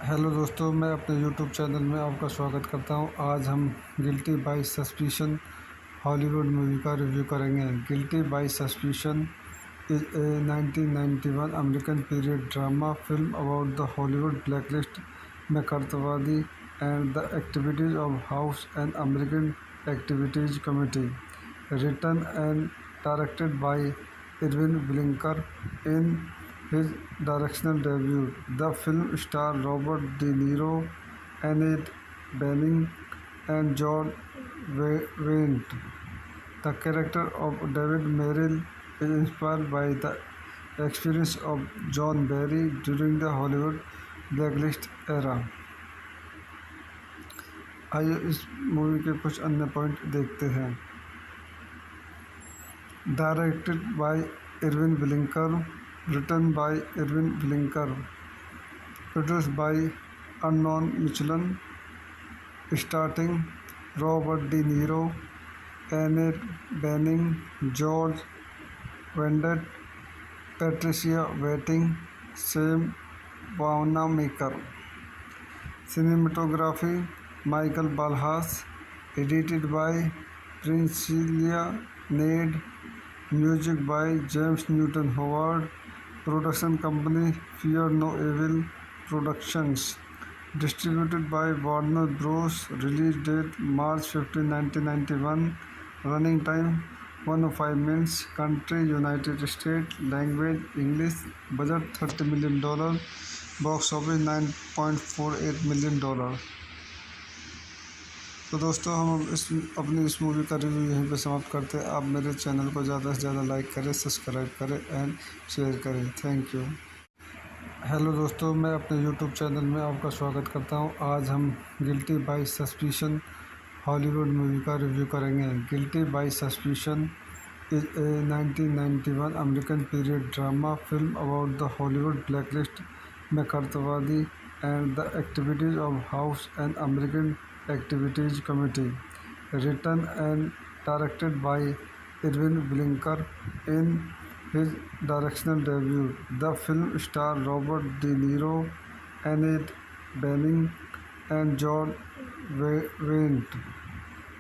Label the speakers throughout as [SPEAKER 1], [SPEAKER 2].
[SPEAKER 1] Hello दोस्तों, मैं अपने यूट्यूब चैनल में आपका स्वागत करता हूं। आज हम guilty by suspicion Hollywood movie का रिव्यू करेंगे। Guilty by suspicion is a 1991 American period drama film about the Hollywood blacklist McCarthyवादी and the activities of House and American activities committee. Written and directed by Irwin Blinker in his directional debut. The film stars Robert De Niro, Annette Bening, and John Wayne. The character of David Merrill is inspired by the experience of John Barry during the Hollywood blacklist era. आइए इस movie के कुछ अन्य point देखते हैं। Directed by Irwin Winkler, written by Irwin Winkler, produced by Arnon Milchan, starting Robert De Niro, Annette Bening, George Wendt, Patricia Wettig, Sam Wanamaker. Cinematography Michael Ballhaus, edited by Priscilla Nedd, music by James Newton Howard, production company Fear No Evil Productions, distributed by Warner Bros, release date March 15, 1991, running time 105 minutes, country United State, language English, budget $30 million, box office $9.48 million। तो दोस्तों हम अपनी इस movie का review यहीं पे समाप्त करते हैं। आप मेरे चैनल को ज़्यादा से ज़्यादा लाइक करें, सब्सक्राइब करें एंड शेयर करें। Thank you. हेलो दोस्तों, मैं अपने यूट्यूब चैनल में आपका स्वागत करता हूं। आज हम guilty by suspicion Hollywood movie का रिव्यू करेंगे। Guilty by suspicion is a 1991 American period drama film about the Hollywood blacklist McCarthyवादी and the activities of House and American activities committee, written and directed by Irwin Winkler in his directorial debut. The film stars Robert De Niro, Annette Bening, and John Wayne.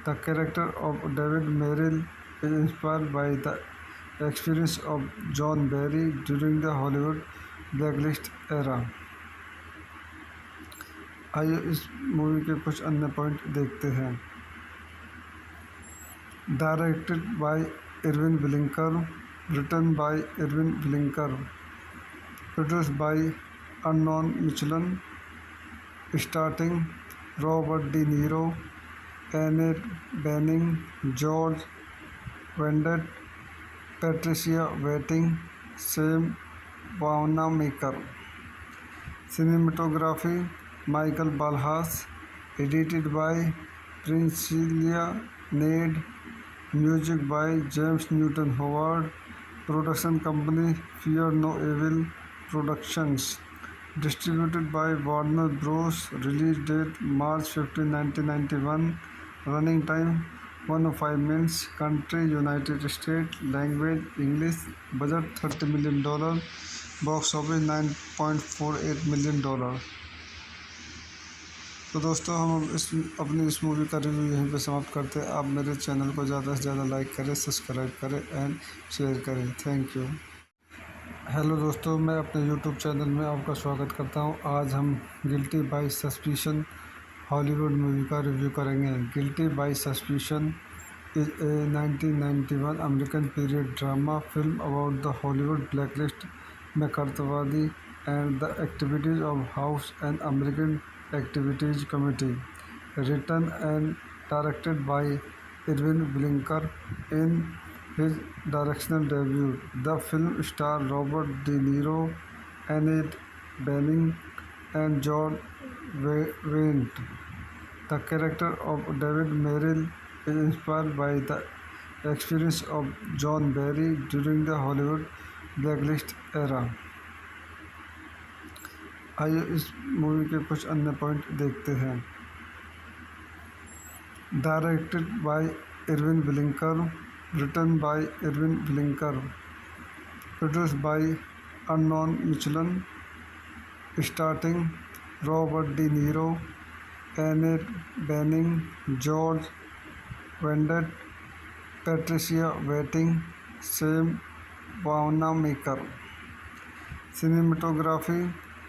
[SPEAKER 1] The character of David Merrill is inspired by the experience of John Barry during the Hollywood blacklist era. आइए इस movie के कुछ अन्य point देखते हैं। Directed by Irwin Winkler, written by Irwin Winkler, produced by Arnon Milchan, starting Robert De Niro, Annette Bening, George Wendt, Patricia Wettig, Sam Wanamaker. Cinematography Michael Ballhaus, edited by Priscilla Nedd, music by James Newton Howard, production company Fear No Evil Productions, distributed by Warner Bros, release date March 15, 1991, running time 105 minutes, country United State, language English, budget $30 million, box office $9.48 million। तो दोस्तों हम अपनी इस movie का review यहीं पे समाप्त करते हैं। आप मेरे चैनल को ज़्यादा से ज़्यादा लाइक करें, सब्सक्राइब करें एंड शेयर करें। Thank you. हेलो दोस्तों, मैं अपने यूट्यूब चैनल में आपका स्वागत करता हूं। आज हम guilty by suspicion Hollywood movie का रिव्यू करेंगे। Guilty by suspicion is a 1991 American period drama film about the Hollywood blacklist McCarthyवादी and the activities of House and American Activities Committee, written and directed by Irwin Winkler in his directorial debut. The film stars Robert De Niro, Annette Bening, and John Wayne. The character of David Merrill is inspired by the experience of John Barry during the Hollywood blacklist era. आइए इस movie के कुछ अन्य point देखते हैं। Directed by Irwin Winkler, written by Irwin Winkler, produced by Arnon Milchan, starting Robert De Niro, Annette Bening, George Wendt, Patricia Wettig, Sam Wanamaker. Cinematography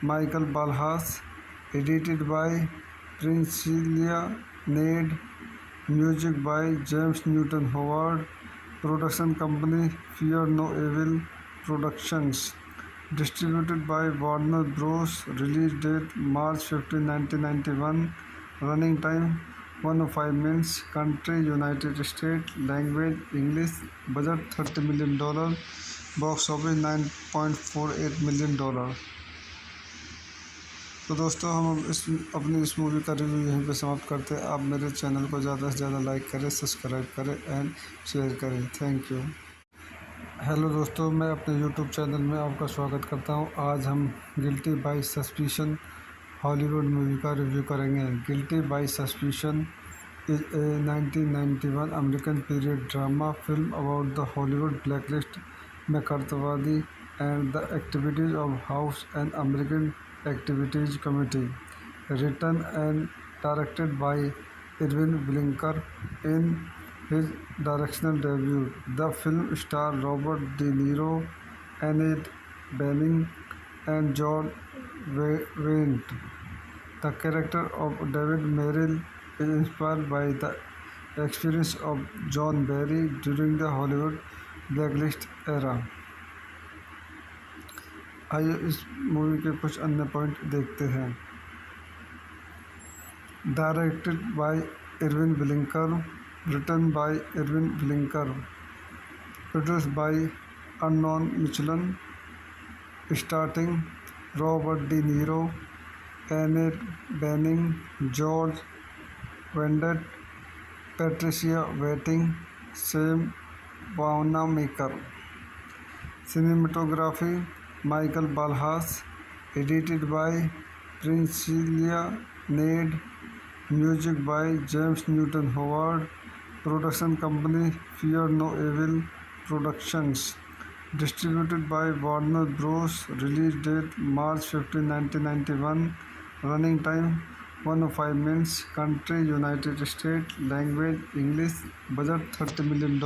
[SPEAKER 1] Michael Ballhaus, edited by Priscilla Nedd, music by James Newton Howard, production company Fear No Evil Productions, distributed by Warner Bros, release date March 15, 1991, running time 105 minutes, country United State, language English, budget $30 million, box office $9.48 million। तो दोस्तों हम इस movie का review यहीं पे समाप्त करते हैं। आप मेरे चैनल को ज़्यादा से ज़्यादा लाइक करें, सब्सक्राइब करें एंड शेयर करें। Thank you. हेलो दोस्तों, मैं अपने यूट्यूब चैनल में आपका स्वागत करता हूं। आज हम guilty by suspicion Hollywood movie का रिव्यू करेंगे। Guilty by suspicion is a 1991 American period drama film about the Hollywood blacklist McCarthyवादी and the activities of House and American Activities Committee. Written and directed by Irwin Winkler in his directional debut, the film stars Robert De Niro, Annette Bening, and John Wayne. The character of David Merrill is inspired by the experience of John Barry during the Hollywood blacklist era. आइए इस movie के कुछ अन्य point देखते हैं। Directed by Irwin Winkler, written by Irwin Winkler, produced by Arnon Milchan, starting Robert De Niro, Annette Bening, George Wendt, Patricia Wettig, Sam Wanamaker. Cinematography Michael Ballhaus, edited by Priscilla Nedd, music by James Newton Howard, production company Fear No Evil Productions, distributed by Warner Bros, release date March 15, 1991, running time 105 minutes, country United State, language English, budget $30 million,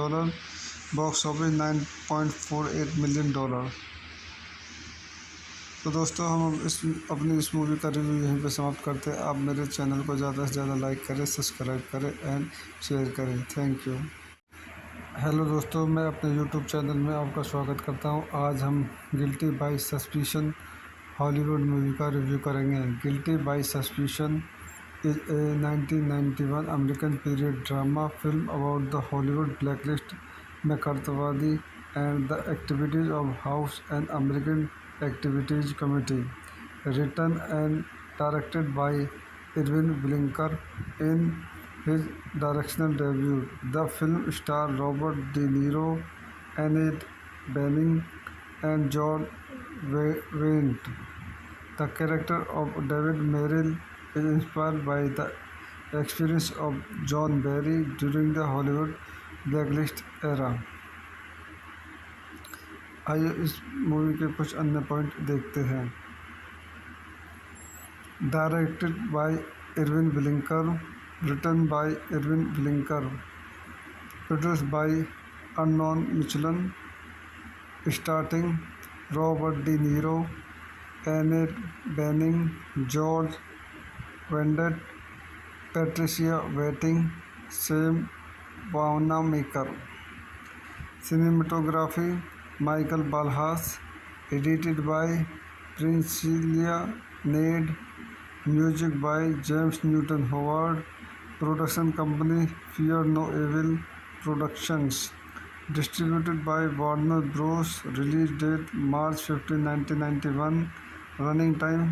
[SPEAKER 1] box office $9.48 million. तो दोस्तों हम इस movie का review यहीं पे समाप्त करते हैं। आप मेरे चैनल को ज़्यादा से ज़्यादा लाइक करें, सब्सक्राइब करें एंड शेयर करें। Thank you. हेलो दोस्तों, मैं अपने यूट्यूब चैनल में आपका स्वागत करता हूं। आज हम guilty by suspicion Hollywood movie का रिव्यू करेंगे। Guilty by suspicion is a 1991 American period drama film about the Hollywood blacklist McCarthyवादी and the activities of House and American Activities Committee. Written and directed by Irwin Winkler in his directional debut, the film stars Robert De Niro, Annette Bening, and John Wayne. The character of David Merrill is inspired by the experience of John Barry during the Hollywood blacklist era. आइए इस movie के कुछ अन्य point देखते हैं। Directed by Irwin Winkler, written by Irwin Winkler, produced by Arnon Milchan, starting Robert De Niro, Annette Bening, George Wendt, Patricia Wettig, Sam Wanamaker. Cinematography Michael Ballhaus, edited by Priscilla Nedd, music by James Newton Howard, production company Fear No Evil Productions, distributed by Warner Bros, release date March 15, 1991, running time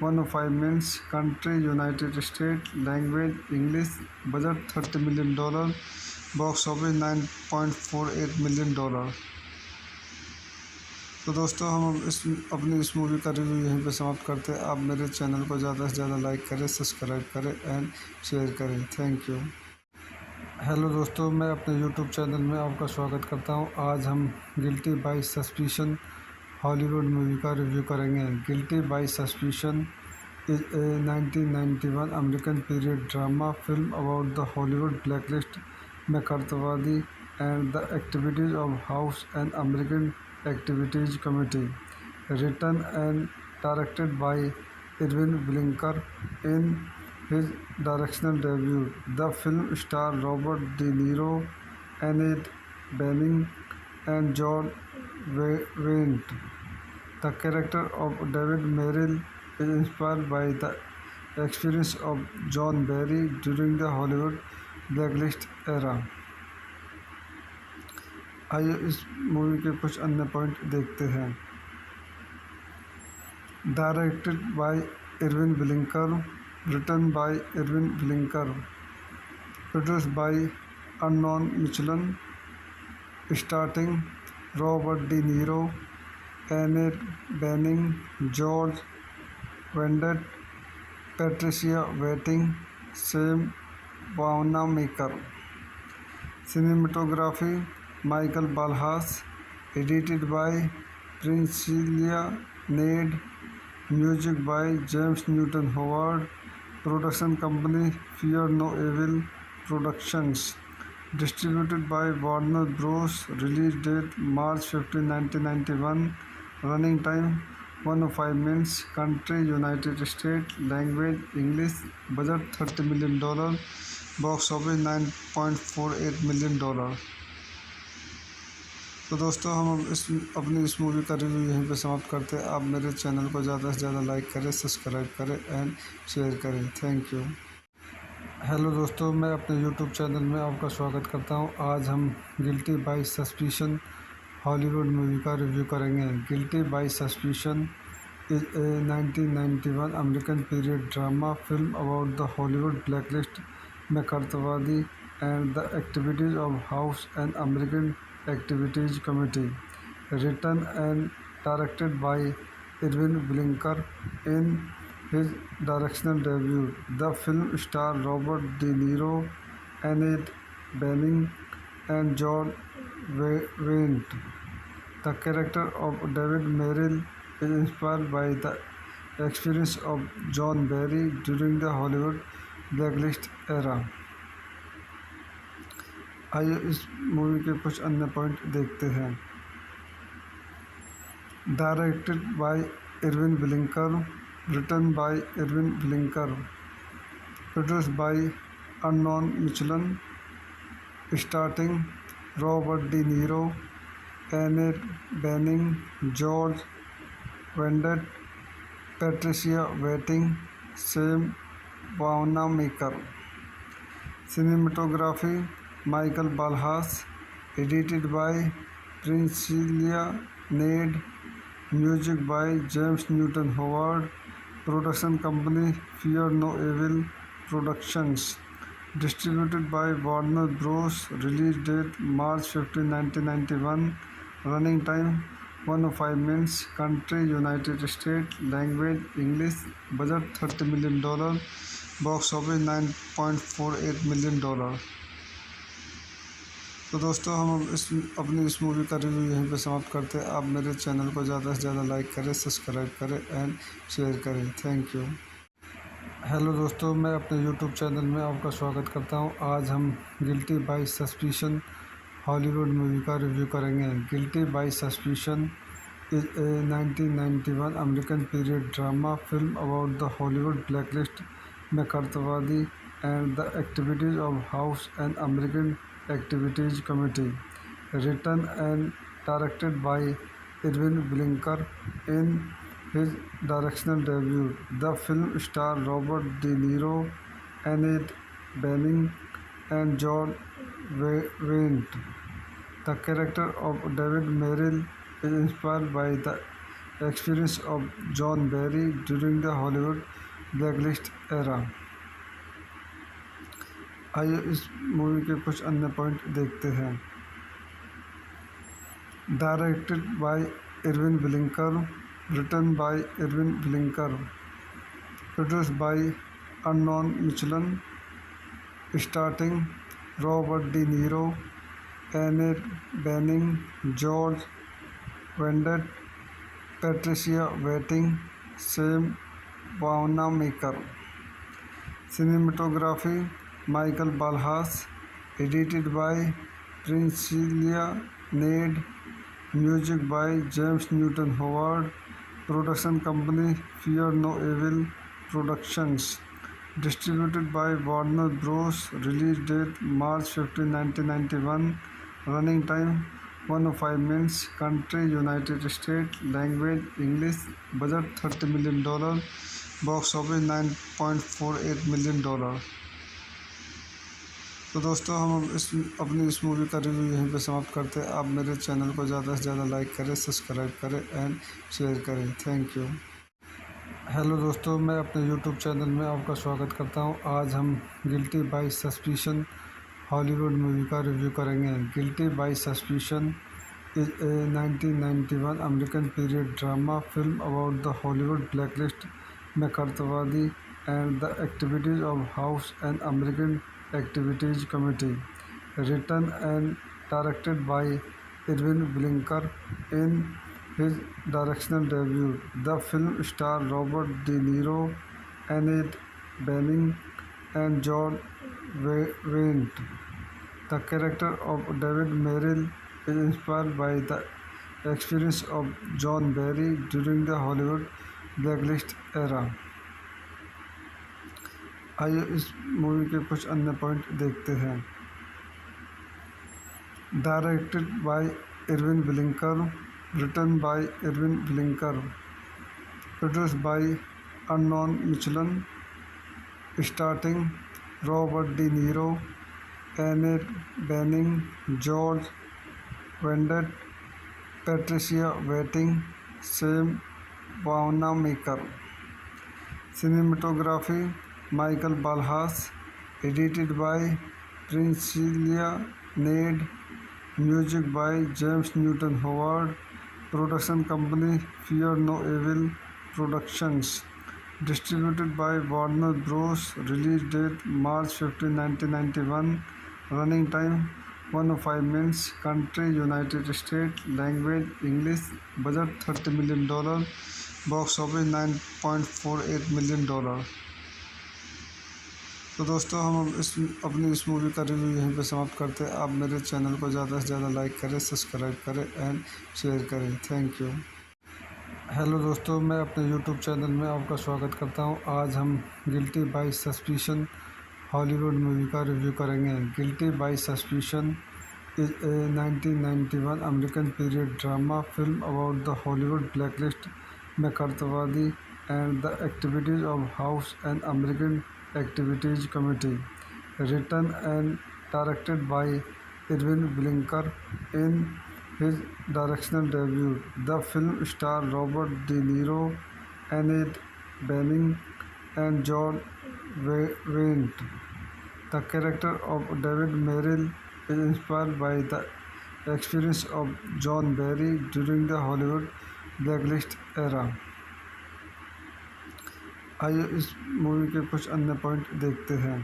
[SPEAKER 1] 105 minutes, country United State, language English, budget $30 million, box office $9.48 million. तो दोस्तों हम इस movie का review यहीं पे समाप्त करते हैं। आप मेरे चैनल को ज़्यादा से ज़्यादा लाइक करें, सब्सक्राइब करें एंड शेयर करें। Thank you. हेलो दोस्तों, मैं अपने यूट्यूब चैनल में आपका स्वागत करता हूं। आज हम guilty by suspicion Hollywood movie का रिव्यू करेंगे। Guilty by suspicion is a 1991 American period drama film about the Hollywood blacklist McCarthyवादी and the activities of House and American Activities Committee. Written and directed by Irwin Winkler in his directional debut, the film stars Robert De Niro, Annette Bening, and John Wayne. The character of David Merrill is inspired by the experience of John Barry during the Hollywood blacklist era. आइए इस movie के कुछ अन्य point देखते हैं। Directed bye Irvin Winkler, written by Irvin Winkler, produced by Unknown Michelin, starting Robert De Niro, Annette Bening, George Wendt, Patricia Waiting, Sam Wanamaker. Cinematography Michael Balhas, edited by Priscilla Nade, music by James Newton Howard, production company Fear No Evil Productions, distributed by Warner Bros. Release date March 15, 1991, running time 105 minutes, country United States, language English, budget $30 million, box office $9.48 million. तो दोस्तों हम अपनी इस movie का review यहीं पे समाप्त करते हैं। आप मेरे चैनल को ज़्यादा से ज़्यादा लाइक करें, सब्सक्राइब करें एंड शेयर करें। Thank you. हेलो दोस्तों, मैं अपने यूट्यूब चैनल में आपका स्वागत करता हूं। आज हम guilty by suspicion Hollywood movie का रिव्यू करेंगे। Guilty by suspicion is a 1991 American period drama film about the Hollywood blacklist McCarthyवादी and the activities of House and American Activities Committee, written and directed by Irvin Winkler. In his directorial debut, the film starred Robert De Niro, Annette Bening, and John Wendt. The character of David Merrill is inspired by the experience of John Barry during the Hollywood blacklist era. आइए इस movie के कुछ अन्य point देखते हैं। Directed by Irwin Winkler, written by Irwin Winkler, produced by Arnon Milchan, starting Robert De Niro, Annette Bening, George Wendt, Patricia Wettig, Sam Wanamaker. Cinematography Michael Balhas, edited by Priscilla Nade, music by James Newton Howard, production company Fear No Evil Productions, distributed by Warner Bros. Release date March 15, 1991, running time 105 minutes, country United States, language English, budget $30 million, box office $9.48 million. तो दोस्तों हम अपनी इस movie का review यहीं पे समाप्त करते हैं। आप मेरे चैनल को ज़्यादा से ज़्यादा लाइक करें, सब्सक्राइब करें एंड शेयर करें। Thank you. हेलो दोस्तों, मैं अपने यूट्यूब चैनल में आपका स्वागत करता हूं। आज हम guilty by suspicion Hollywood movie का रिव्यू करेंगे। Guilty by suspicion is a 1991 American period drama film about the Hollywood blacklist McCarthyवादी and the activities of House and American Activities Committee, written and directed by Irvin Winkler. In his directorial debut, the film starred Robert De Niro, Annette Bening, and John Wendt. The character of David Merrill is inspired by the experience of John Barry during the Hollywood blacklist era. आइए इस movie के कुछ अन्य point देखते हैं। Directed by Irwin Winkler, written by Irwin Winkler, produced by Arnon Milchan, starting Robert De Niro, Annette Bening, George Wendt, Patricia Wettig, Sam Wanamaker. Cinematography Michael Balhas, edited by Priscilla Nade, music by James Newton Howard, production company Fear No Evil Productions, distributed by Warner Bros. Release date March 15, 1991, running time 105 minutes, country United States, language English, budget $30 million, box office $9.48 million. तो दोस्तों हम अपनी इस movie का review यहीं पे समाप्त करते हैं। आप मेरे चैनल को ज़्यादा से ज़्यादा लाइक करें, सब्सक्राइब करें एंड शेयर करें। Thank you. हेलो दोस्तों, मैं अपने यूट्यूब चैनल में आपका स्वागत करता हूं। आज हम guilty by suspicion Hollywood movie का रिव्यू करेंगे। Guilty by suspicion is a 1991 American period drama film about the Hollywood blacklist McCarthyवादी and the activities of House and American activities committee, written and directed by Irwin Blinker. In his directional debut, the film starred Robert De Niro, Annette Bening, and John Wayne. The character of David Merrill is inspired by the experience of John Barry during the Hollywood blacklist era. आइए इस movie के कुछ अन्य point देखते हैं। Directed by Irwin Blinker, written by Irwin Blinker, produced by Unknown Michelin, starring Robert De Niro, Annette Bening, George Wendt, Patricia Waiting, Sam Wanamaker. Cinematography Michael Balhas, edited by Priscilla Nade, music by James Newton Howard, production company Fear No Evil Productions, distributed by Warner Bros. Release date March 15, 1991, running time 105 minutes, country United States, language English, budget $30 million, box office $9.48 million। तो दोस्तों, हम अपनी इस movie का review यहीं पे समाप्त करते हैं। आप मेरे चैनल को ज़्यादा से ज़्यादा लाइक करें, सब्सक्राइब करें एंड शेयर करें। Thank you. हेलो दोस्तों, मैं अपने यूट्यूब चैनल में आपका स्वागत करता हूं। आज हम guilty by suspicion Hollywood movie का रिव्यू करेंगे। Guilty by suspicion is a 1991 American period drama film about the Hollywood blacklist McCarthyवादी and the activities of House and American Activities Committee, written and directed by Irwin Blinker. In his directional debut, the film starred Robert De Niro, Annette Bening, and John Wayne. The character of David Merrill is inspired by the experience of John Barry during the Hollywood blacklist era. आइए इस movie के कुछ अन्य point देखते हैं।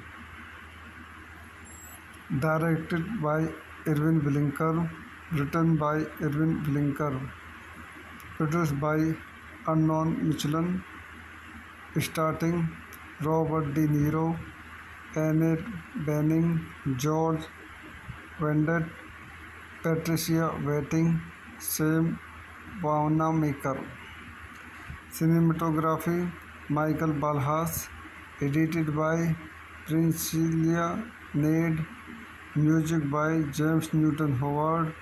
[SPEAKER 1] Directed by Irwin Winkler, written by Irwin Winkler, produced by Arnon Milchan, starting Robert De Niro, Annette Bening, George Wendt, Patricia Wettig, Sam Wanamaker. Cinematography Michael Balhas, edited by Priscilla Nade, music by James Newton Howard,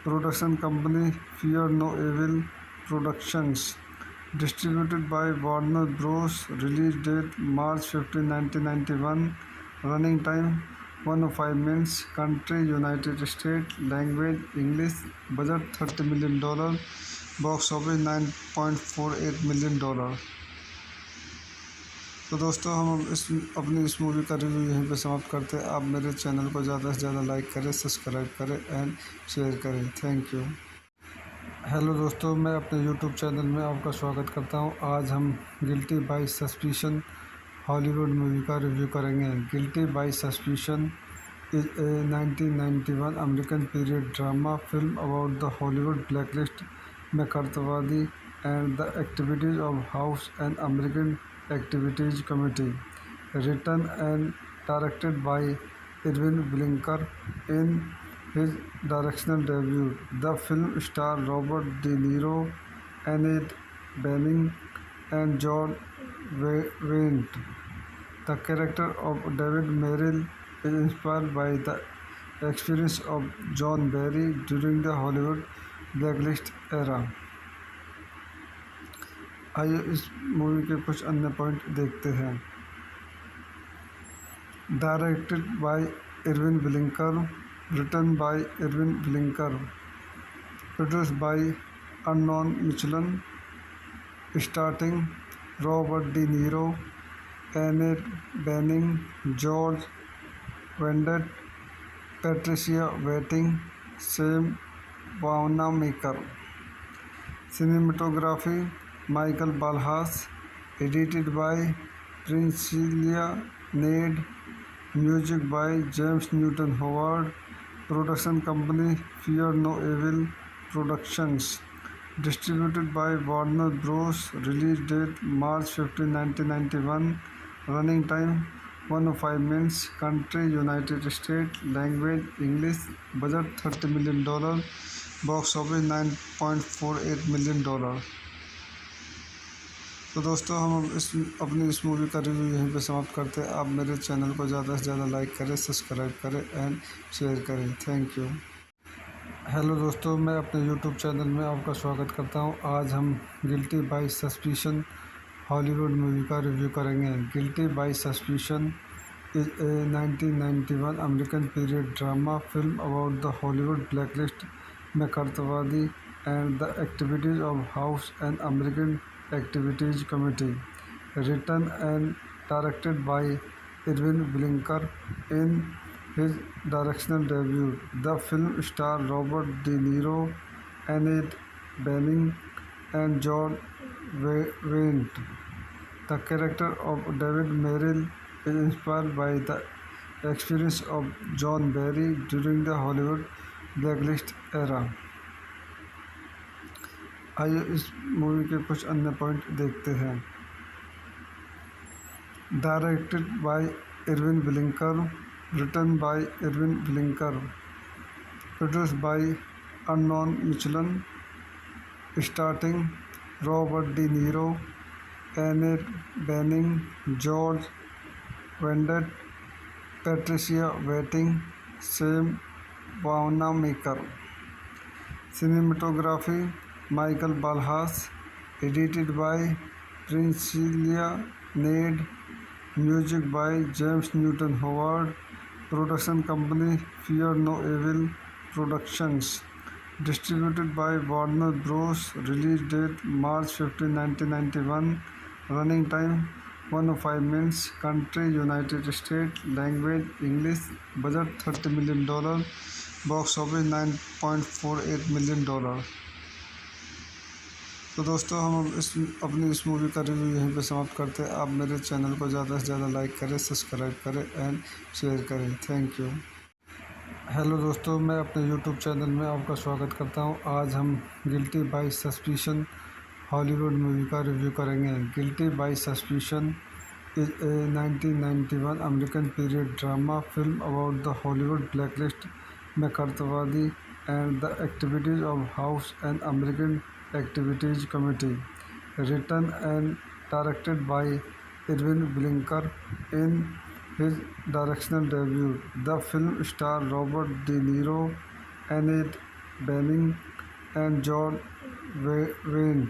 [SPEAKER 1] production company Fear No Evil Productions, distributed by Warner Bros. Release date March 15, 1991, running time 105 minutes, country United States, language English, budget $30 million, box office $9.48 million। तो दोस्तों, हम अपनी इस movie का review यहीं पे समाप्त करते हैं। आप मेरे चैनल को ज़्यादा से ज़्यादा लाइक करें, सब्सक्राइब करें एंड शेयर करें। Thank you. हेलो दोस्तों, मैं अपने यूट्यूब चैनल में आपका स्वागत करता हूं। आज हम guilty by suspicion Hollywood movie का रिव्यू करेंगे। Guilty by suspicion is a 1991 American period drama film about the Hollywood blacklist McCarthyवादी and the activities of House and American Activities Committee, written and directed by Irwin Blinker. In his directional debut, the film starred Robert De Niro, Annette Bening, and John Wayne. The character of David Merrill is inspired by the experience of John Barry during the Hollywood blacklist era. आइए इस movie के कुछ अन्य point देखते हैं। Directed by Irwin Winkler, written by Irwin Winkler, produced by Arnon Milchan, starting Robert De Niro, Annette Bening, George Wendt, Patricia Wettig, Sam Wanamaker. Cinematography Michael Balhas, edited by Priscilla Nade, music by James Newton Howard, production company Fear No Evil Productions, distributed by Warner Bros. Release date March 15, 1991, running time 105 minutes, country United States, language English, budget $30 million, box office $9.48 million. तो दोस्तों हम अपनी इस movie का review यहीं पे समाप्त करते हैं। आप मेरे चैनल को ज़्यादा से ज़्यादा लाइक करें, सब्सक्राइब करें एंड शेयर करें। Thank you. हेलो दोस्तों, मैं अपने यूट्यूब चैनल में आपका स्वागत करता हूं। आज हम guilty by suspicion Hollywood movie का रिव्यू करेंगे। Guilty by suspicion is a 1991 American period drama film about the Hollywood blacklist McCarthyवादी and the activities of House and American Activities Committee, written and directed by Irwin Winkler. In his directorial debut, the film starred Robert De Niro, Annette Bening, and John Wayne. The character of David Merrill is inspired by the experience of John Barry during the Hollywood blacklist era. आइए इस movie के कुछ अन्य point देखते हैं। Directed by Irwin Winkler, written by Irwin Winkler, produced by Arnon Milchan, starting Robert De Niro, Annette Bening, George Wendt, Patricia Wettig, Sam Wanamaker. Cinematography Michael Balhas, edited by Priscilla Nade, music by James Newton Howard, production company Fear No Evil Productions, distributed by Warner Bros. Release date March 15, 1991, running time 105 minutes, country United States, language English, budget $30 million, box office $9.48 million. तो दोस्तों हम अपनी इस movie का review यहीं पे समाप्त करते हैं। आप मेरे चैनल को ज़्यादा से ज़्यादा लाइक करें, सब्सक्राइब करें एंड शेयर करें। Thank you. हेलो दोस्तों, मैं अपने यूट्यूब चैनल में आपका स्वागत करता हूं। आज हम guilty by suspicion Hollywood movie का रिव्यू करेंगे। Guilty by suspicion is a 1991 American period drama film about the Hollywood blacklist McCarthyवादी and the activities of House and American Activities Committee, written and directed by Irwin Winkler. In his directorial debut, the film starred Robert De Niro, Annette Bening, and John Wayne.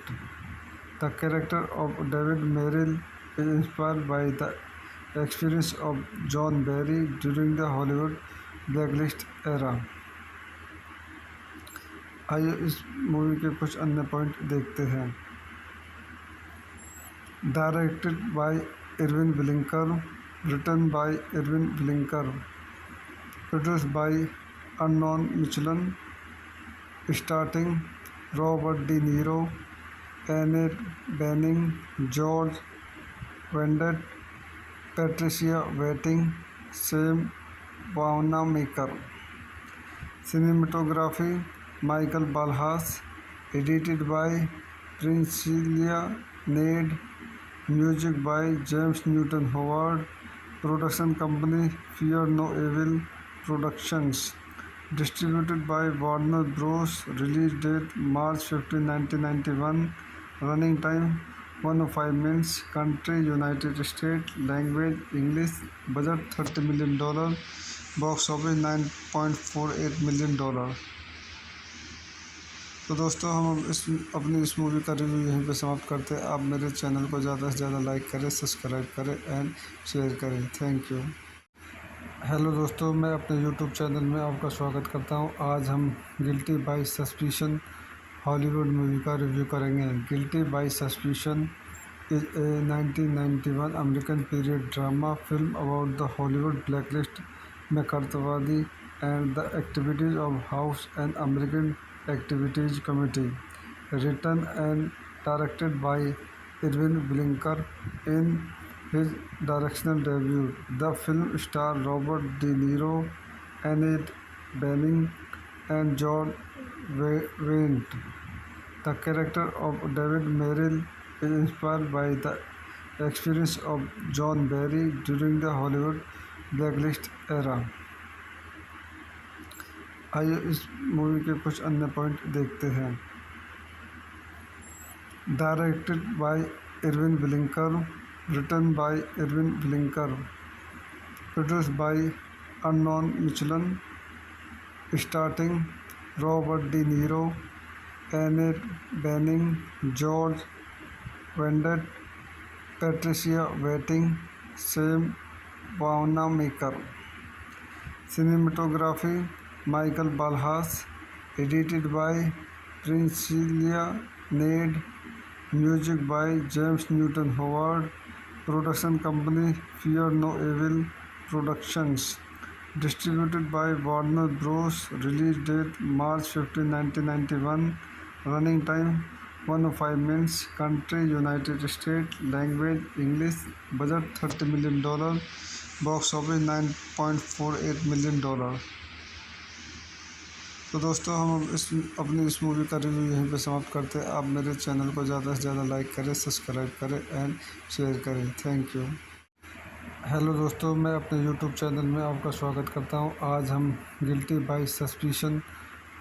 [SPEAKER 1] The character of David Merrill is inspired by the experience of John Barry during the Hollywood blacklist era. आइए इस movie के कुछ अन्य point देखते हैं। Directed by Irwin Winkler, written by Irwin Winkler, produced by Arnon Milchan, starting Robert De Niro, Annette Bening, George Wendt, Patricia Wettig, Sam Wanamaker. Cinematography Michael Balhas, edited by Priscilla Nade, music by James Newton Howard, production company Fear No Evil Productions, distributed by Warner Bros. Release date March 15, 1991, running time 105 minutes, country United States, language English, budget $30 million, box office $9.48 million. तो दोस्तों हम अपनी इस movie का review यहीं पे समाप्त करते हैं। आप मेरे चैनल को ज़्यादा से ज़्यादा लाइक करें, सब्सक्राइब करें एंड शेयर करें। Thank you. हेलो दोस्तों, मैं अपने यूट्यूब चैनल में आपका स्वागत करता हूं। आज हम guilty by suspicion Hollywood movie का रिव्यू करेंगे। Guilty by suspicion is a 1991 American period drama film about the Hollywood blacklist McCarthyवादी and the activities of House and American Activities Committee. Written and directed by Irwin Blinker in his directional debut. The film stars Robert De Niro, Annette Bening, and John Wayne. The character of David Merrill is inspired by the experience of John Barry during the Hollywood blacklist era. आइए इस movie के कुछ अन्य point देखते हैं। Directed by Irwin Winkler, written by Irwin Winkler, produced by Arnon Milchan, starting Robert De Niro, Annette Bening, George Wendt, Patricia Wettig, Sam Wanamaker. Cinematography Michael Ballhaus, edited by Priscilla Nedd, music by James Newton Howard, production company Fear No Evil Productions, distributed by Warner Bros, release date March 15, 1991, running time 105 minutes, country United State, language English, budget $30 million, box office $9.48 million. तो दोस्तों हम अपनी इस movie का review यहीं पे समाप्त करते हैं। आप मेरे चैनल को ज़्यादा से ज़्यादा लाइक करें, सब्सक्राइब करें एंड शेयर करें। Thank you. हेलो दोस्तों, मैं अपने यूट्यूब चैनल में आपका स्वागत करता हूं। आज हम guilty by suspicion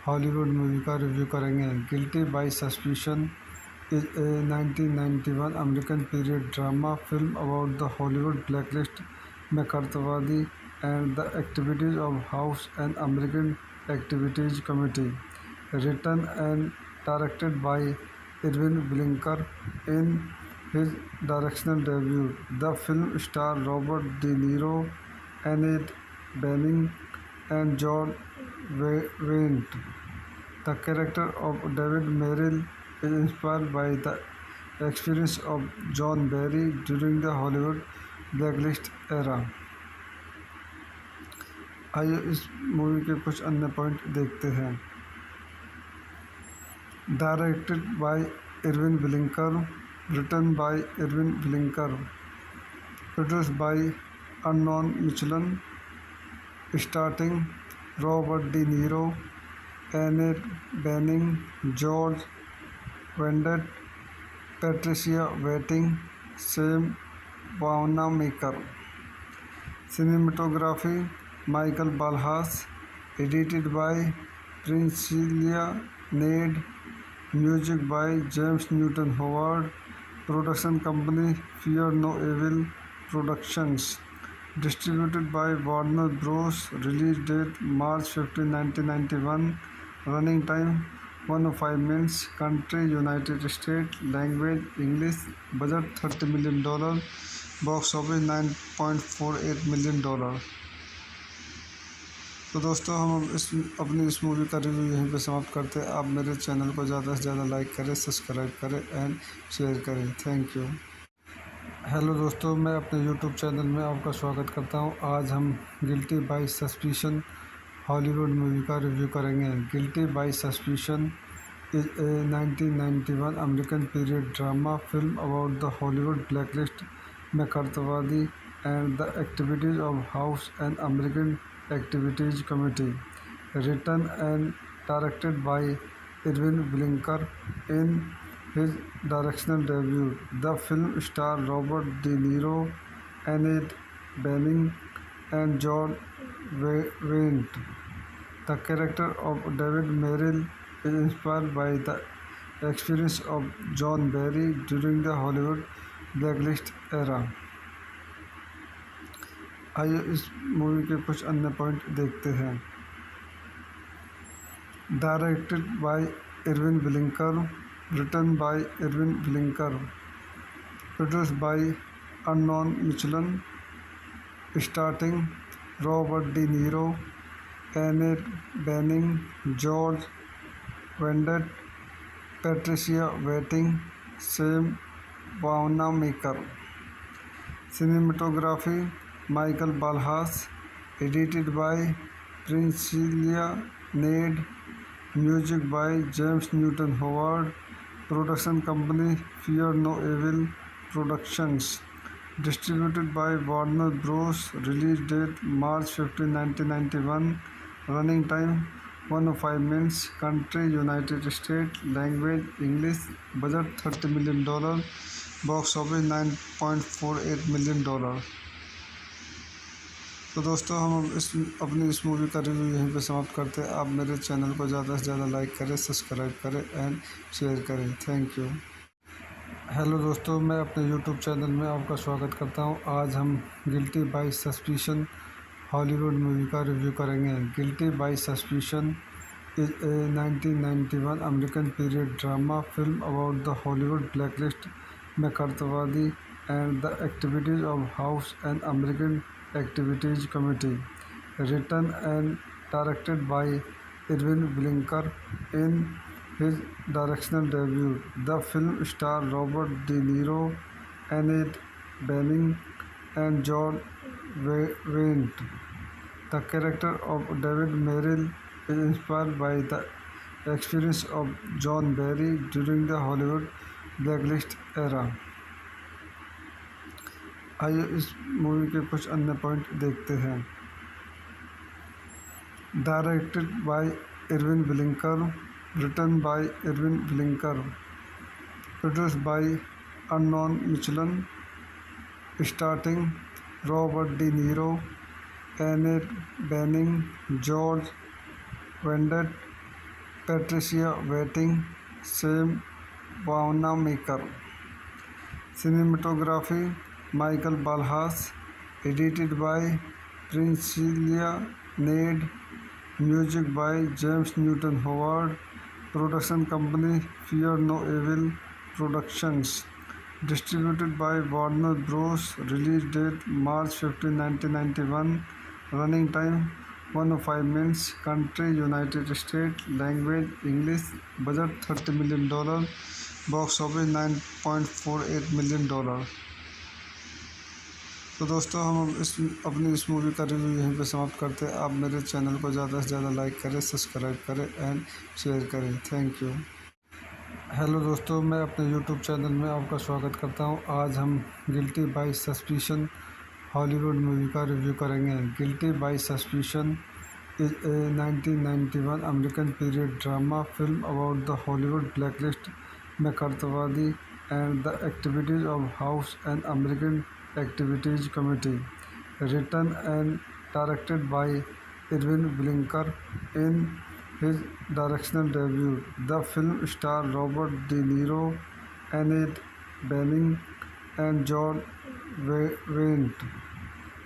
[SPEAKER 1] Hollywood movie का रिव्यू करेंगे। Guilty by suspicion is a 1991 American period drama film about the Hollywood blacklist McCarthyवादी and the activities of House and American Activities Committee. Written and directed by Irwin Blinker in his directional debut. The film stars Robert De Niro, Annette Bening, and John Wayne. The character of David Merrill is inspired by the experience of John Barry during the Hollywood blacklist era. आइए इस movie के कुछ अन्य point देखते हैं। Directed by Irwin Winkler, written by Irwin Winkler, produced by Arnon Milchan, starting Robert De Niro, Annette Bening, George Wendt, Patricia Wettig, Sam Wanamaker. Cinematography Michael Ballhaus, edited by Priscilla Nedd, music by James Newton Howard, production company Fear No Evil Productions, distributed by Warner Bros, release date March 15, 1991, running time 105 minutes, country United State, language English, budget $30 million, box office $9.48 million. तो दोस्तों हम अपनी इस movie का review यहीं पे समाप्त करते हैं। आप मेरे चैनल को ज़्यादा से ज़्यादा लाइक करें, सब्सक्राइब करें एंड शेयर करें। Thank you. हेलो दोस्तों, मैं अपने यूट्यूब चैनल में आपका स्वागत करता हूं। आज हम guilty by suspicion Hollywood movie का रिव्यू करेंगे। Guilty by suspicion is a 1991 American period drama film about the Hollywood blacklist McCarthyवादी and the activities of House and American Activities Committee. Written and directed by Irwin Blinker in his directional debut. The film stars Robert De Niro, Annette Bening, and John Wayne. The character of David Merrill is inspired by the experience of John Barry during the Hollywood blacklist era. आइए इस movie के कुछ अन्य point देखते हैं। Directed by Irwin Winkler, written by Irwin Winkler, produced by Arnon Milchan, starting Robert De Niro, Annette Bening, George Wendt, Patricia Wettig, Sam Wanamaker. Cinematography Michael Balhas. Edited by Priscilla Nade. Music by James Newton Howard. Production company Fear No Evil Productions. Distributed by Warner Bros. Release date March 15, 1991. Running time 105 minutes. Country United States. Language English. Budget $30 million. Box office $9.48 million. तो दोस्तों हम अपनी इस movie का review यहीं पे समाप्त करते हैं। आप मेरे चैनल को ज़्यादा से ज़्यादा लाइक करें, सब्सक्राइब करें एंड शेयर करें। Thank you. हेलो दोस्तों, मैं अपने यूट्यूब चैनल में आपका स्वागत करता हूं। आज हम guilty by suspicion Hollywood movie का रिव्यू करेंगे। Guilty by suspicion is a 1991 American period drama film about the Hollywood blacklist McCarthyवादी and the activities of House and American activities committee, written and directed by Irwin Winkler in his directorial debut. The film stars Robert De Niro, Annette Bening, and John Wayne. The character of David Merrill is inspired by the experience of John Barry during the Hollywood blacklist era. आइए इस movie के कुछ अन्य point देखते हैं। Directed by Irwin Winkler, written by Irwin Winkler, produced by Arnon Milchan, starting Robert De Niro, Annette Bening, George Wendt, Patricia Wettig, Sam Wanamaker. Cinematography Michael Balhas. Edited by Priscilla Nade. Music by James Newton Howard. Production company Fear No Evil Productions. Distributed by Warner Bros. Release date March 15, 1991. Running time 105 minutes. Country United States. Language English. Budget $30 million. Box office $9.48 million. तो दोस्तों हम अपनी इस movie का review यहीं पे समाप्त करते हैं। आप मेरे चैनल को ज़्यादा से ज़्यादा लाइक करें, सब्सक्राइब करें एंड शेयर करें। Thank you. हेलो दोस्तों, मैं अपने यूट्यूब चैनल में आपका स्वागत करता हूं। आज हम guilty by suspicion Hollywood movie का रिव्यू करेंगे। Guilty by suspicion is a 1991 American period drama film about the Hollywood blacklist McCarthyवादी and the activities of House and American Activities Committee, written and directed by Irwin Winkler in his directorial debut. The film stars Robert De Niro, Annette Bening, and John Wayne.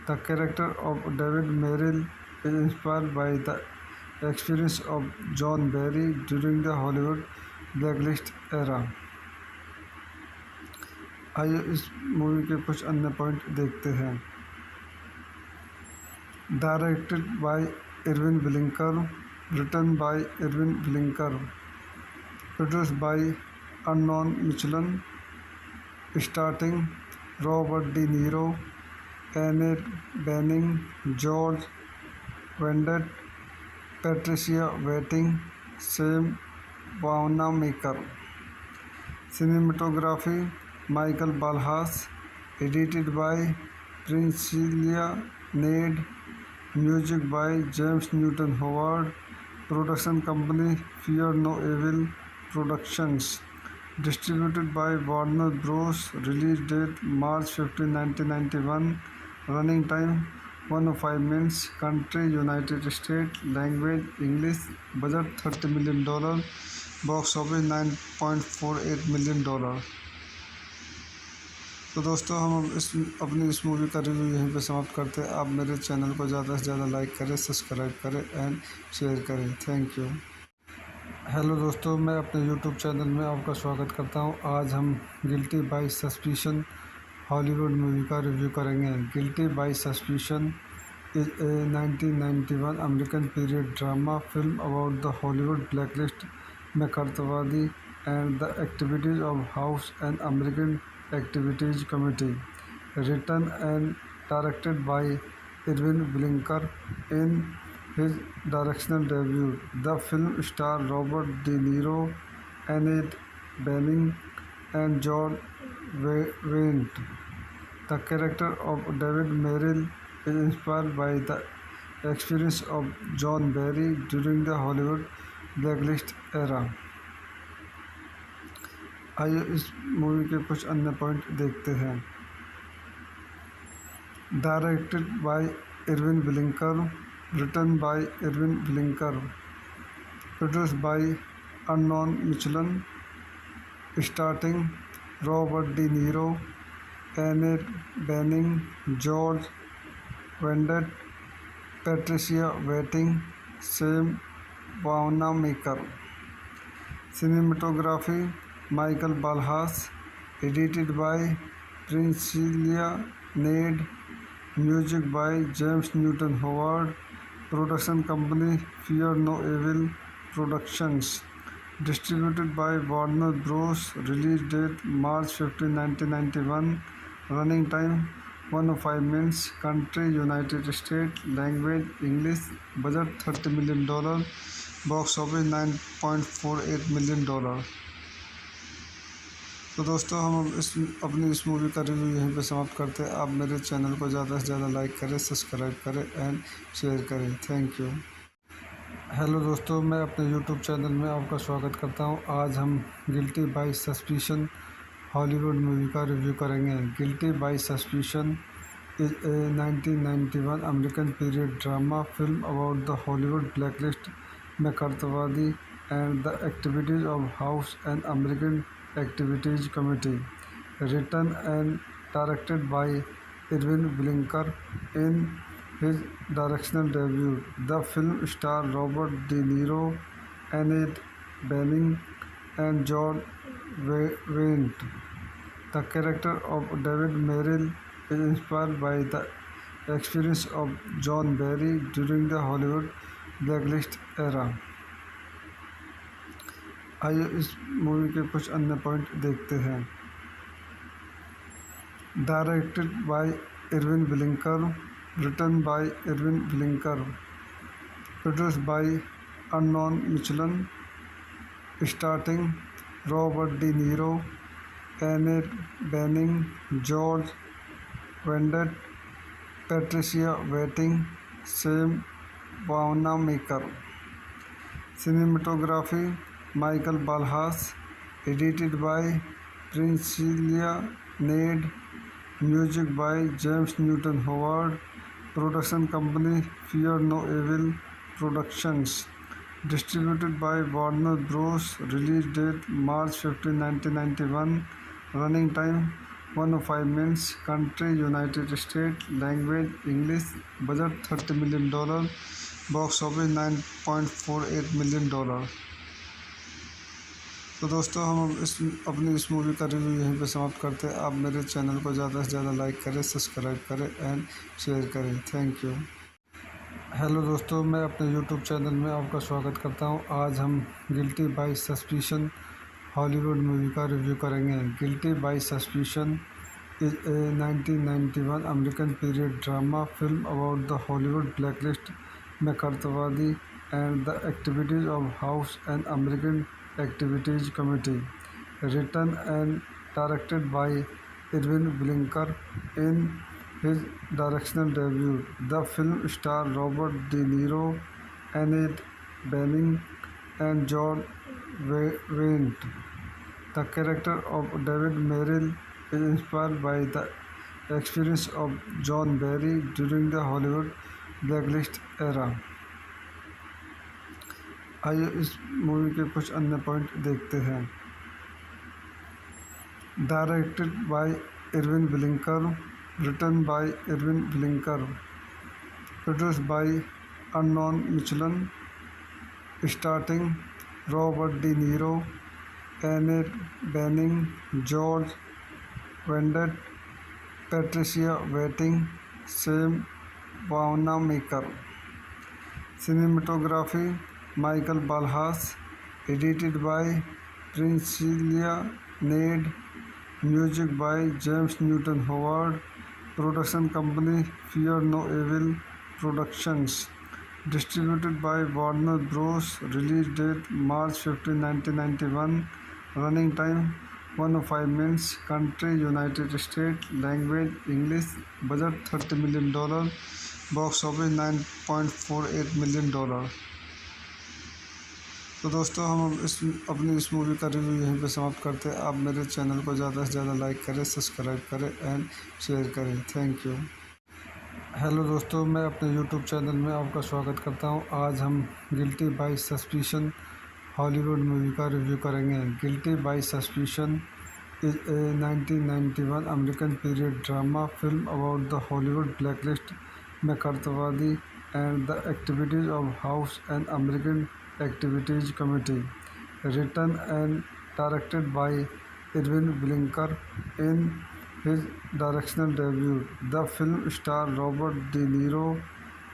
[SPEAKER 1] The character of David Merrill is inspired by the experience of John Barry during the Hollywood blacklist era. आइए इस movie के कुछ अन्य point देखते हैं। Directed by Irwin Winkler, written by Irwin Winkler, produced by Arnon Milchan, starting Robert De Niro, Annette Bening, George Wendt, Patricia Wettig, Sam Wanamaker. Cinematography Michael Balhas. Edited by Priscilla Nade. Music by James Newton Howard. Production company Fear No Evil Productions. Distributed by Warner Bros. Release date March 15, 1991. Running time 105 minutes. Country United States. Language English. Budget $30 million. Box office $9.48 million. तो दोस्तों हम अपनी इस movie का review यहीं पे समाप्त करते हैं। आप मेरे चैनल को ज़्यादा से ज़्यादा लाइक करें, सब्सक्राइब करें एंड शेयर करें। Thank you. हेलो दोस्तों, मैं अपने यूट्यूब चैनल में आपका स्वागत करता हूं। आज हम guilty by suspicion Hollywood movie का रिव्यू करेंगे। Guilty by suspicion is a 1991 American period drama film about the Hollywood blacklist McCarthyवादी and the activities of House and American Activities Committee. Written and directed by Irwin Winkler. In his directional debut, the film starred Robert De Niro, Annette Bening, and John Wayne. The character of David Merrill is inspired by the experience of John Barry during the Hollywood blacklist era. आइए इस movie के कुछ अन्य point देखते हैं। Directed by Irwin Winkler, written by Irwin Winkler, produced by Arnon Milchan, starting Robert De Niro, Annette Bening, George Wendt, Patricia Wettig, Sam Wanamaker. Cinematography Michael Ballhaus, edited by Priscilla Nedd, music by James Newton Howard, production company Fear No Evil Productions, distributed by Warner Bros, release date March 15, 1991, running time 105 minutes, country United State, language English, budget $30 million, box office $9.48 million. तो दोस्तों हम अपनी इस movie का review यहीं पे समाप्त करते हैं। आप मेरे चैनल को ज़्यादा से ज़्यादा लाइक करें, सब्सक्राइब करें एंड शेयर करें। Thank you. हेलो दोस्तों, मैं अपने यूट्यूब चैनल में आपका स्वागत करता हूं। आज हम guilty by suspicion Hollywood movie का रिव्यू करेंगे। Guilty by suspicion is a 1991 American period drama film about the Hollywood blacklist McCarthyवादी and the activities of House and American Activities Committee. Written and directed by Irwin Winkler. In his directional debut, the film starred Robert De Niro, Annette Bening, and John Wayne. The character of David Merrill is inspired by the experience of John Barry during the Hollywood blacklist era. आइए इस movie के कुछ अन्य point देखते हैं। Directed by Irwin Winkler, written by Irwin Winkler, produced by Arnon Milchan, starting Robert De Niro, Annette Bening, George Wendt, Patricia Wettig, Sam Wanamaker. Cinematography Michael Ballhaus, edited by Priscilla Nedd, music by James Newton Howard, production company Fear No Evil Productions, distributed by Warner Bros, release date March 15, 1991, running time 105 minutes, country United State, language English, budget $30 million, box office $9.48 million. तो दोस्तों हम अपनी इस movie का review यहीं पे समाप्त करते हैं। आप मेरे चैनल को ज़्यादा से ज़्यादा लाइक करें, सब्सक्राइब करें एंड शेयर करें। Thank you. हेलो दोस्तों, मैं अपने यूट्यूब चैनल में आपका स्वागत करता हूं। आज हम guilty by suspicion Hollywood movie का रिव्यू करेंगे। Guilty by suspicion is a 1991 American period drama film about the Hollywood blacklist McCarthyवादी and the activities of House and American Activities Committee. Written and directed by Irwin Winkler. In his directional debut, the film starred Robert De Niro, Annette Bening, and John Wayne. The character of David Merrill is inspired by the experience of John Barry during the Hollywood blacklist era. आइए इस movie के कुछ अन्य point देखते हैं। Directed by Irwin Winkler, written by Irwin Winkler, produced by Arnon Milchan, starting Robert De Niro, Annette Bening, George Wendt, Patricia Wettig, Sam Wanamaker. Cinematography Michael Ballhaus, edited by Priscilla Nedd, Music by James Newton Howard. Production company Fear No Evil Productions. Distributed by Warner Bros. Release date March 15, 1991. Running time 105 minutes. Country United States. Language English. Budget $30 million. Box office $9.48 million. तो दोस्तों हम अपनी इस movie का review यहीं पे समाप्त करते हैं। आप मेरे चैनल को ज़्यादा से ज़्यादा लाइक करें, सब्सक्राइब करें एंड शेयर करें। Thank you. हेलो दोस्तों, मैं अपने यूट्यूब चैनल में आपका स्वागत करता हूं। आज हम guilty by suspicion Hollywood movie का रिव्यू करेंगे। Guilty by suspicion is a 1991 American period drama film about the Hollywood blacklist McCarthyवादी and the activities of House and American Activities Committee. Written and directed by Irwin Winkler. In his directorial debut, the film stars Robert De Niro,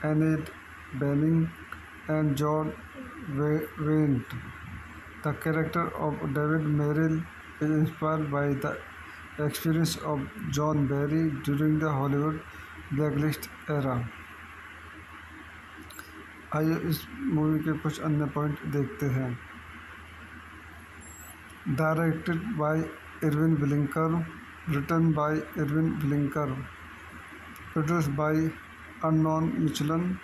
[SPEAKER 1] Annette Bening, and John Wayne. The character of David Merrill is inspired by the experience of John Barry during the Hollywood blacklist era. आइए इस movie के कुछ अन्य point देखते हैं। Directed by Irwin Winkler, written by Irwin Winkler, produced by Arnon Milchan,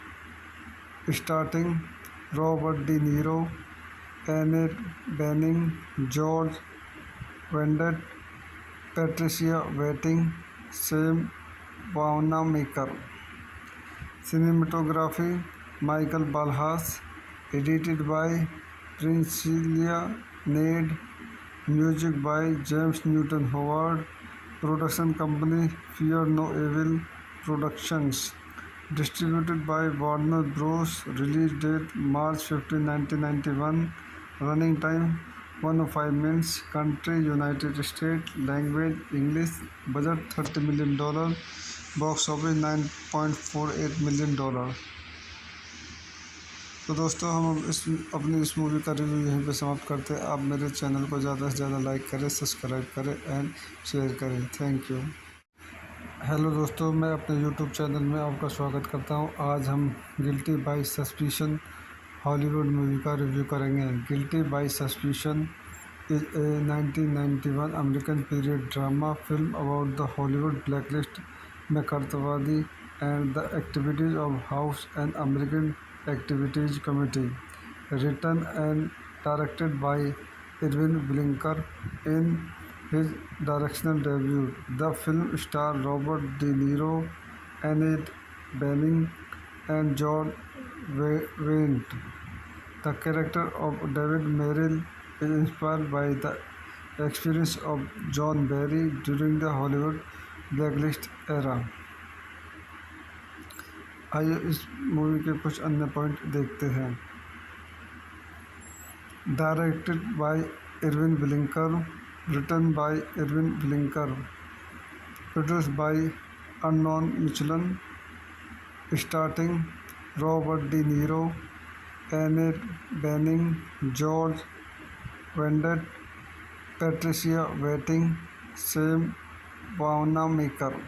[SPEAKER 1] starting Robert De Niro, Annette Bening, George Wendt, Patricia Wettig, Sam Wanamaker. Cinematography Michael Ballhaus, edited by Priscilla Nedd, music by James Newton Howard, production company Fear No Evil Productions, distributed by Warner Bros, release date March 15, 1991, running time 105 minutes, country United State, language English, budget $30 million, box office $9.48 million. तो दोस्तों हम अपनी इस movie का review यहीं पे समाप्त करते हैं। आप मेरे चैनल को ज़्यादा से ज़्यादा लाइक करें, सब्सक्राइब करें एंड शेयर करें। Thank you. हेलो दोस्तों, मैं अपने यूट्यूब चैनल में आपका स्वागत करता हूं। आज हम guilty by suspicion Hollywood movie का रिव्यू करेंगे। Guilty by suspicion is a 1991 American period drama film about the Hollywood blacklist McCarthyवादी and the activities of House and American Activities Committee. Written and directed by Irwin Winkler. In his directorial debut, the film stars Robert De Niro, Annette Bening, and John Wayne. The character of David Merrill is inspired by the experience of John Barry during the Hollywood blacklist era. आइए इस movie के कुछ अन्य point देखते हैं। Directed by Irwin Winkler, written by Irwin Winkler, produced by Arnon Milchan, starting Robert De Niro, Annette Bening, George Wendt, Patricia Wettig, Sam Wanamaker.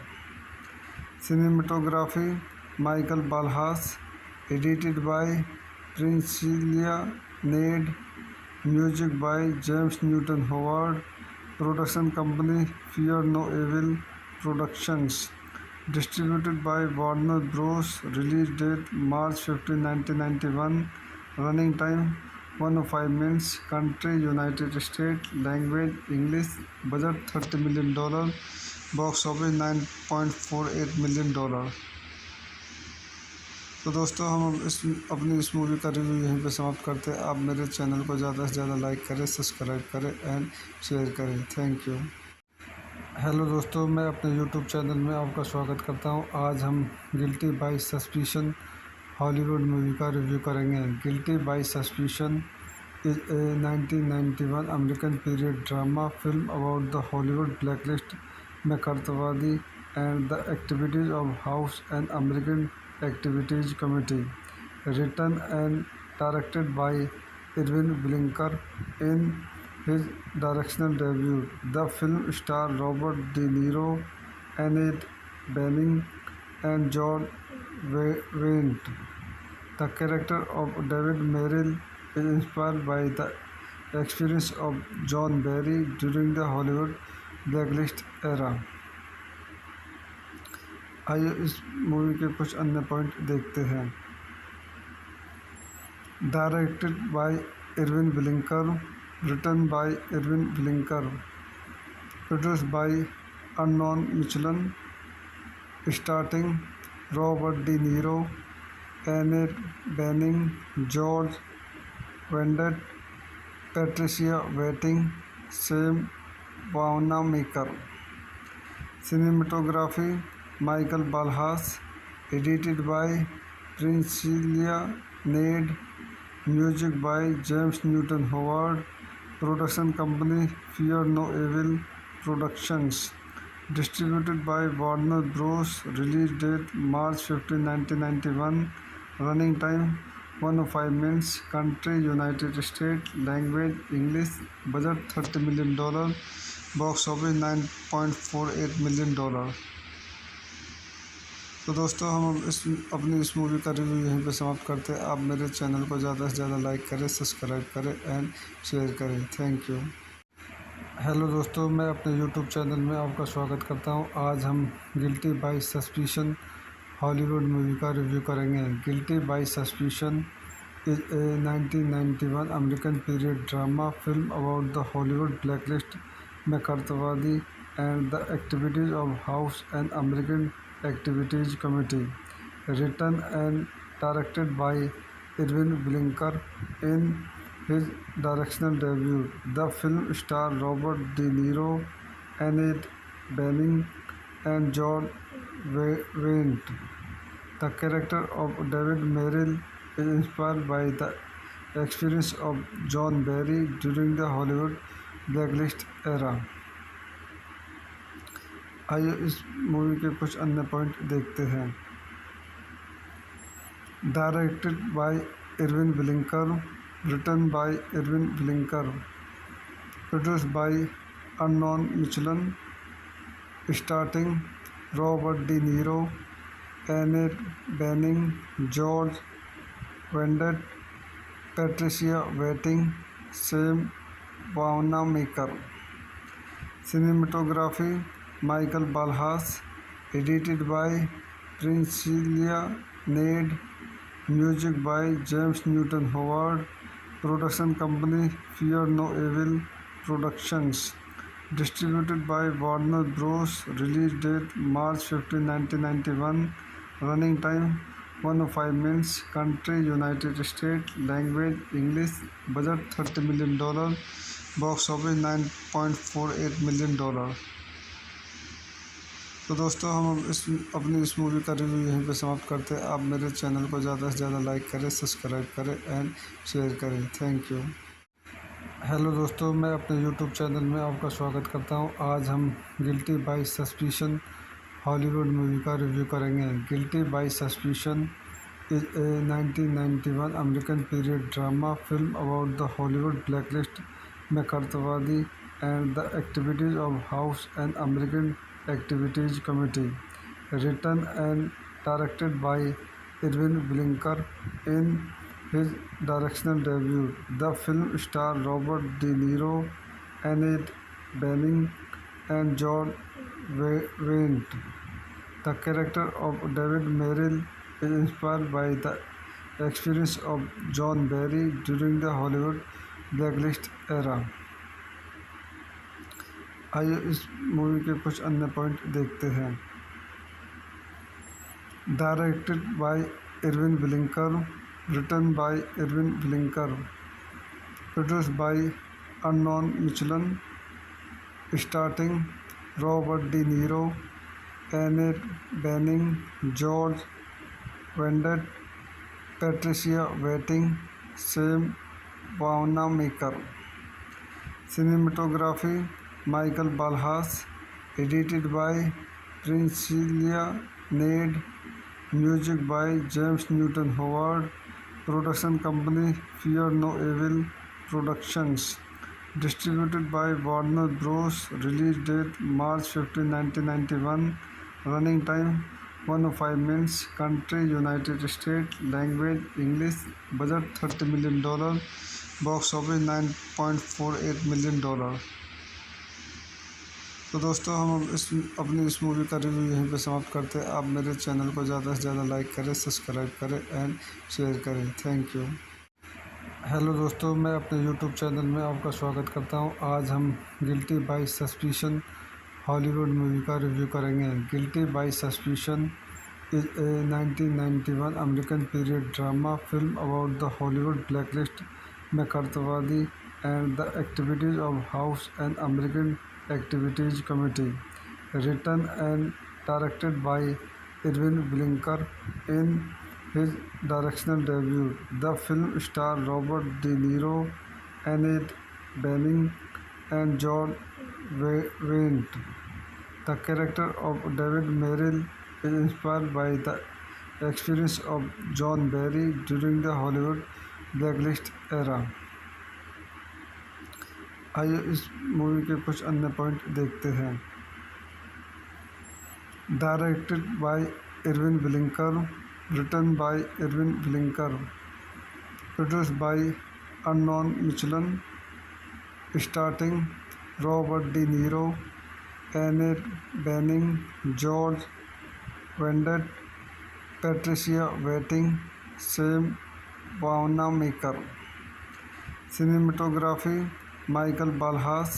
[SPEAKER 1] Cinematography Michael Ballhaus, edited by Priscilla Nedd, music by James Newton Howard, production company Fear No Evil Productions, distributed by Warner Bros, release date March 15, 1991, running time 105 minutes, country United State, language English, budget $30 million, box office $9.48 million. तो दोस्तों हम अपनी इस movie का review यहीं पे समाप्त करते हैं। आप मेरे चैनल को ज़्यादा से ज़्यादा लाइक करें, सब्सक्राइब करें एंड शेयर करें। Thank you. हेलो दोस्तों, मैं अपने यूट्यूब चैनल में आपका स्वागत करता हूं। आज हम guilty by suspicion Hollywood movie का रिव्यू करेंगे। Guilty by suspicion is a 1991 American period drama film about the Hollywood blacklist McCarthyवादी and the activities of House and American Activities Committee. Written and directed by Irwin Winkler. In his directional debut. The film starred Robert De Niro, Annette Bening, and John Wayne. The character of David Merrill is inspired by the experience of John Barry during the Hollywood blacklist era. आइए इस movie के कुछ अन्य point देखते हैं। Directed by Irwin Winkler, written by Irwin Winkler, produced by Arnon Milchan, starting Robert De Niro, Annette Bening, George Wendt, Patricia Wettig, Sam Wanamaker. Cinematography Michael Ballhaus, edited by Priscilla Nedd, music by James Newton Howard, production company Fear No Evil Productions, distributed by Warner Bros, release date March 15, 1991, running time 105 minutes, country United State, language English, budget $30 million, box office $9.48 million. तो दोस्तों हम अपनी इस movie का review यहीं पे समाप्त करते हैं। आप मेरे चैनल को ज़्यादा से ज़्यादा लाइक करें, सब्सक्राइब करें एंड शेयर करें। Thank you. हेलो दोस्तों, मैं अपने यूट्यूब चैनल में आपका स्वागत करता हूं। आज हम guilty by suspicion Hollywood movie का रिव्यू करेंगे। Guilty by suspicion is a 1991 American period drama film about the Hollywood blacklist McCarthyवादी and the activities of House and American Activities Committee, written and directed by Irwin Winkler in his directional debut. The film starred Robert De Niro, Annette Bening, and John Wayne. The character of David Merrill is inspired by the experience of John Barry during the Hollywood blacklist era. आइए इस movie के कुछ अन्य point देखते हैं। Directed by Irwin Winkler, written by Irwin Winkler, produced by Arnon Milchan, starting Robert De Niro, Annette Bening, George Wendt, Patricia Wettig, Sam Wanamaker. Cinematography Michael Ballhaus, edited by Priscilla Nedd, music by James Newton Howard, production company Fear No Evil Productions, distributed by Warner Bros, release date March 15, 1991, running time 105 minutes, country United State, language English, budget $30 million, box office $9.48 million. तो दोस्तों हम अपनी इस movie का review यहीं पे समाप्त करते हैं। आप मेरे चैनल को ज़्यादा से ज़्यादा लाइक करें, सब्सक्राइब करें एंड शेयर करें। Thank you. हेलो दोस्तों, मैं अपने यूट्यूब चैनल में आपका स्वागत करता हूं। आज हम guilty by suspicion Hollywood movie का रिव्यू करेंगे। Guilty by suspicion is a 1991 American period drama film about the Hollywood blacklist McCarthyवादी and the activities of House and American Activities Committee, written and directed by Irwin Winkler in his directional debut. The film starred Robert De Niro, Annette Bening, and John Wayne. The character of David Merrill is inspired by the experience of John Barry during the Hollywood blacklist era. आइए इस movie के कुछ अन्य point देखते हैं। Directed by Irwin Winkler, written by Irwin Winkler, produced by Arnon Milchan, starting Robert De Niro, Annette Bening, George Wendt, Patricia Wettig, Sam Wanamaker. Cinematography Michael Ballhaus, edited by Priscilla Nedd, music by James Newton Howard, production company Fear No Evil Productions, Distributed by Warner Bros. Release date March 15, 1991. Running time 105 minutes. Country United States. Language English. Budget $30 million. Box office $9.48 million. तो दोस्तों हम अपनी इस movie का review यहीं पे समाप्त करते हैं। आप मेरे चैनल को ज़्यादा से ज़्यादा लाइक करें, सब्सक्राइब करें एंड शेयर करें। Thank you. हेलो दोस्तों, मैं अपने यूट्यूब चैनल में आपका स्वागत करता हूं। आज हम guilty by suspicion Hollywood movie का रिव्यू करेंगे। Guilty by suspicion is a 1991 American period drama film about the Hollywood blacklist McCarthyवादी and the activities of House and American Activities Committee, written and directed by Irwin Winkler. In his directorial debut, the film stars Robert De Niro, Annette Bening, and John Wayne. The character of David Merrill is inspired by the experience of John Barry during the Hollywood blacklist era. आइए इस movie के कुछ अन्य point देखते हैं। Directed by Irwin Winkler, written by Irwin Winkler, produced by Arnon Milchan, starting Robert De Niro, Annette Bening, George Wendt, Patricia Wettig, Sam Wanamaker. Cinematography Michael Balhas,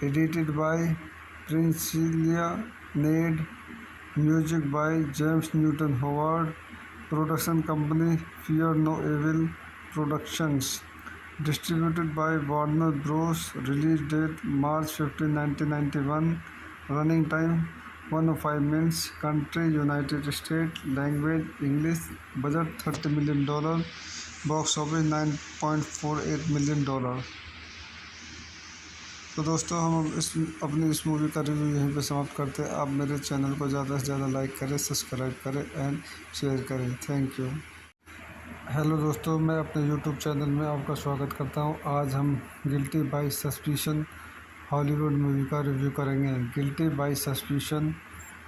[SPEAKER 1] edited by Priscilla Nade, music by James Newton Howard, production company Fear No Evil Productions, distributed by Warner Bros. Release date March 15, 1991. Running time 105 minutes. Country United States. Language English. Budget $30 million. Box office $9.48 million. तो दोस्तों हम अपनी इस movie का review यहीं पे समाप्त करते हैं। आप मेरे चैनल को ज़्यादा से ज़्यादा लाइक करें, सब्सक्राइब करें एंड शेयर करें। Thank you. हेलो दोस्तों, मैं अपने यूट्यूब चैनल में आपका स्वागत करता हूं। आज हम guilty by suspicion Hollywood movie का रिव्यू करेंगे। Guilty by suspicion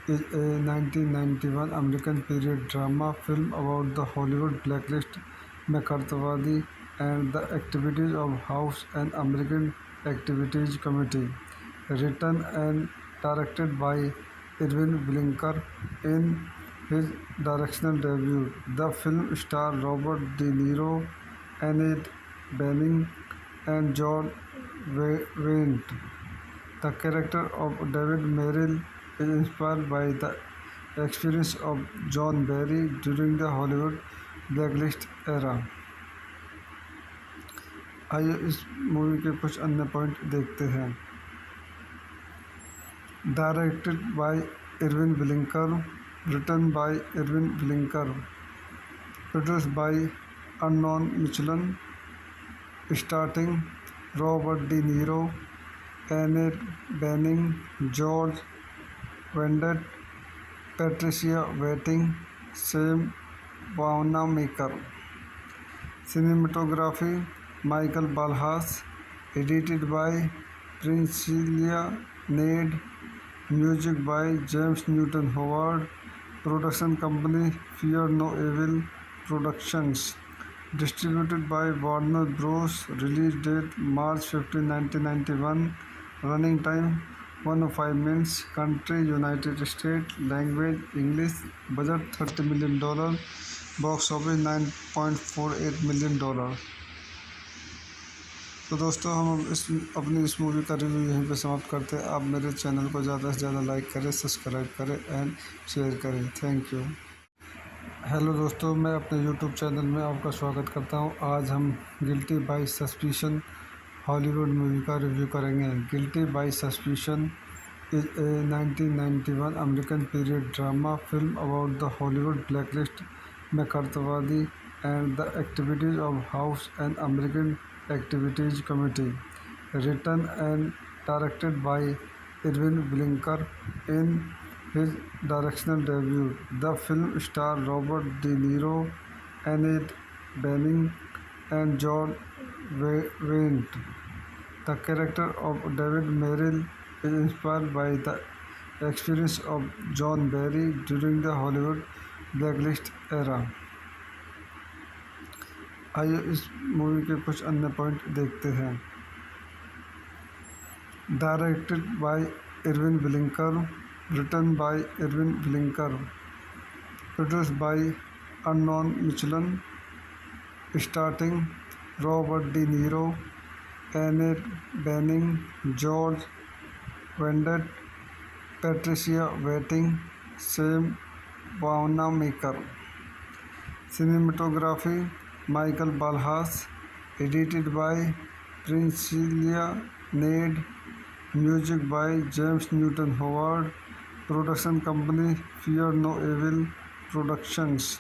[SPEAKER 1] is a 1991 American period drama film about the Hollywood blacklist McCarthyवादी and the activities of House and American Activities Committee, written and directed by Irwin Winkler. In his directorial debut, the film stars Robert De Niro, Annette Bening, and John Wayne. The character of David Merrill is inspired by the experience of John Barry during the Hollywood blacklist era. आइए इस movie के कुछ अन्य point देखते हैं। Directed by Irwin Winkler, written by Irwin Winkler, produced by Arnon Milchan, starting Robert De Niro, Annette Bening, George Wendt, Patricia Wettig, Sam Wanamaker. Cinematography Michael Balhas, edited by Priscilla Nade, music by James Newton Howard, production company Fear No Evil Productions, distributed by Warner Bros. Release date March 15, 1991. Running time 105 minutes. Country United States. Language English. Budget $30 million. Box office $9.48 million. तो दोस्तों हम अपनी इस movie का review यहीं पे समाप्त करते हैं। आप मेरे चैनल को ज़्यादा से ज़्यादा लाइक करें, सब्सक्राइब करें एंड शेयर करें। Thank you. हेलो दोस्तों, मैं अपने यूट्यूब चैनल में आपका स्वागत करता हूं। आज हम guilty by suspicion Hollywood movie का रिव्यू करेंगे। Guilty by suspicion is a 1991 American period drama film about the Hollywood blacklist McCarthyवादी and the activities of House and American Activities Committee, written and directed by Irwin Winkler. In his directorial debut, the film stars Robert De Niro, Annette Bening, and John Wayne. The character of David Merrill is inspired by the experience of John Barry during the Hollywood blacklist era. आइए इस movie के कुछ अन्य point देखते हैं। Directed by Irwin Winkler, written by Irvin Winkler, produced by Unknown Michelin, starring Robert De Niro, Annette Bening, George Wendt, Patricia Whiting, Sam Wanamaker. Cinematography Michael Balhas, edited by Priscilla Nade, music by James Newton Howard, production company Fear No Evil Productions,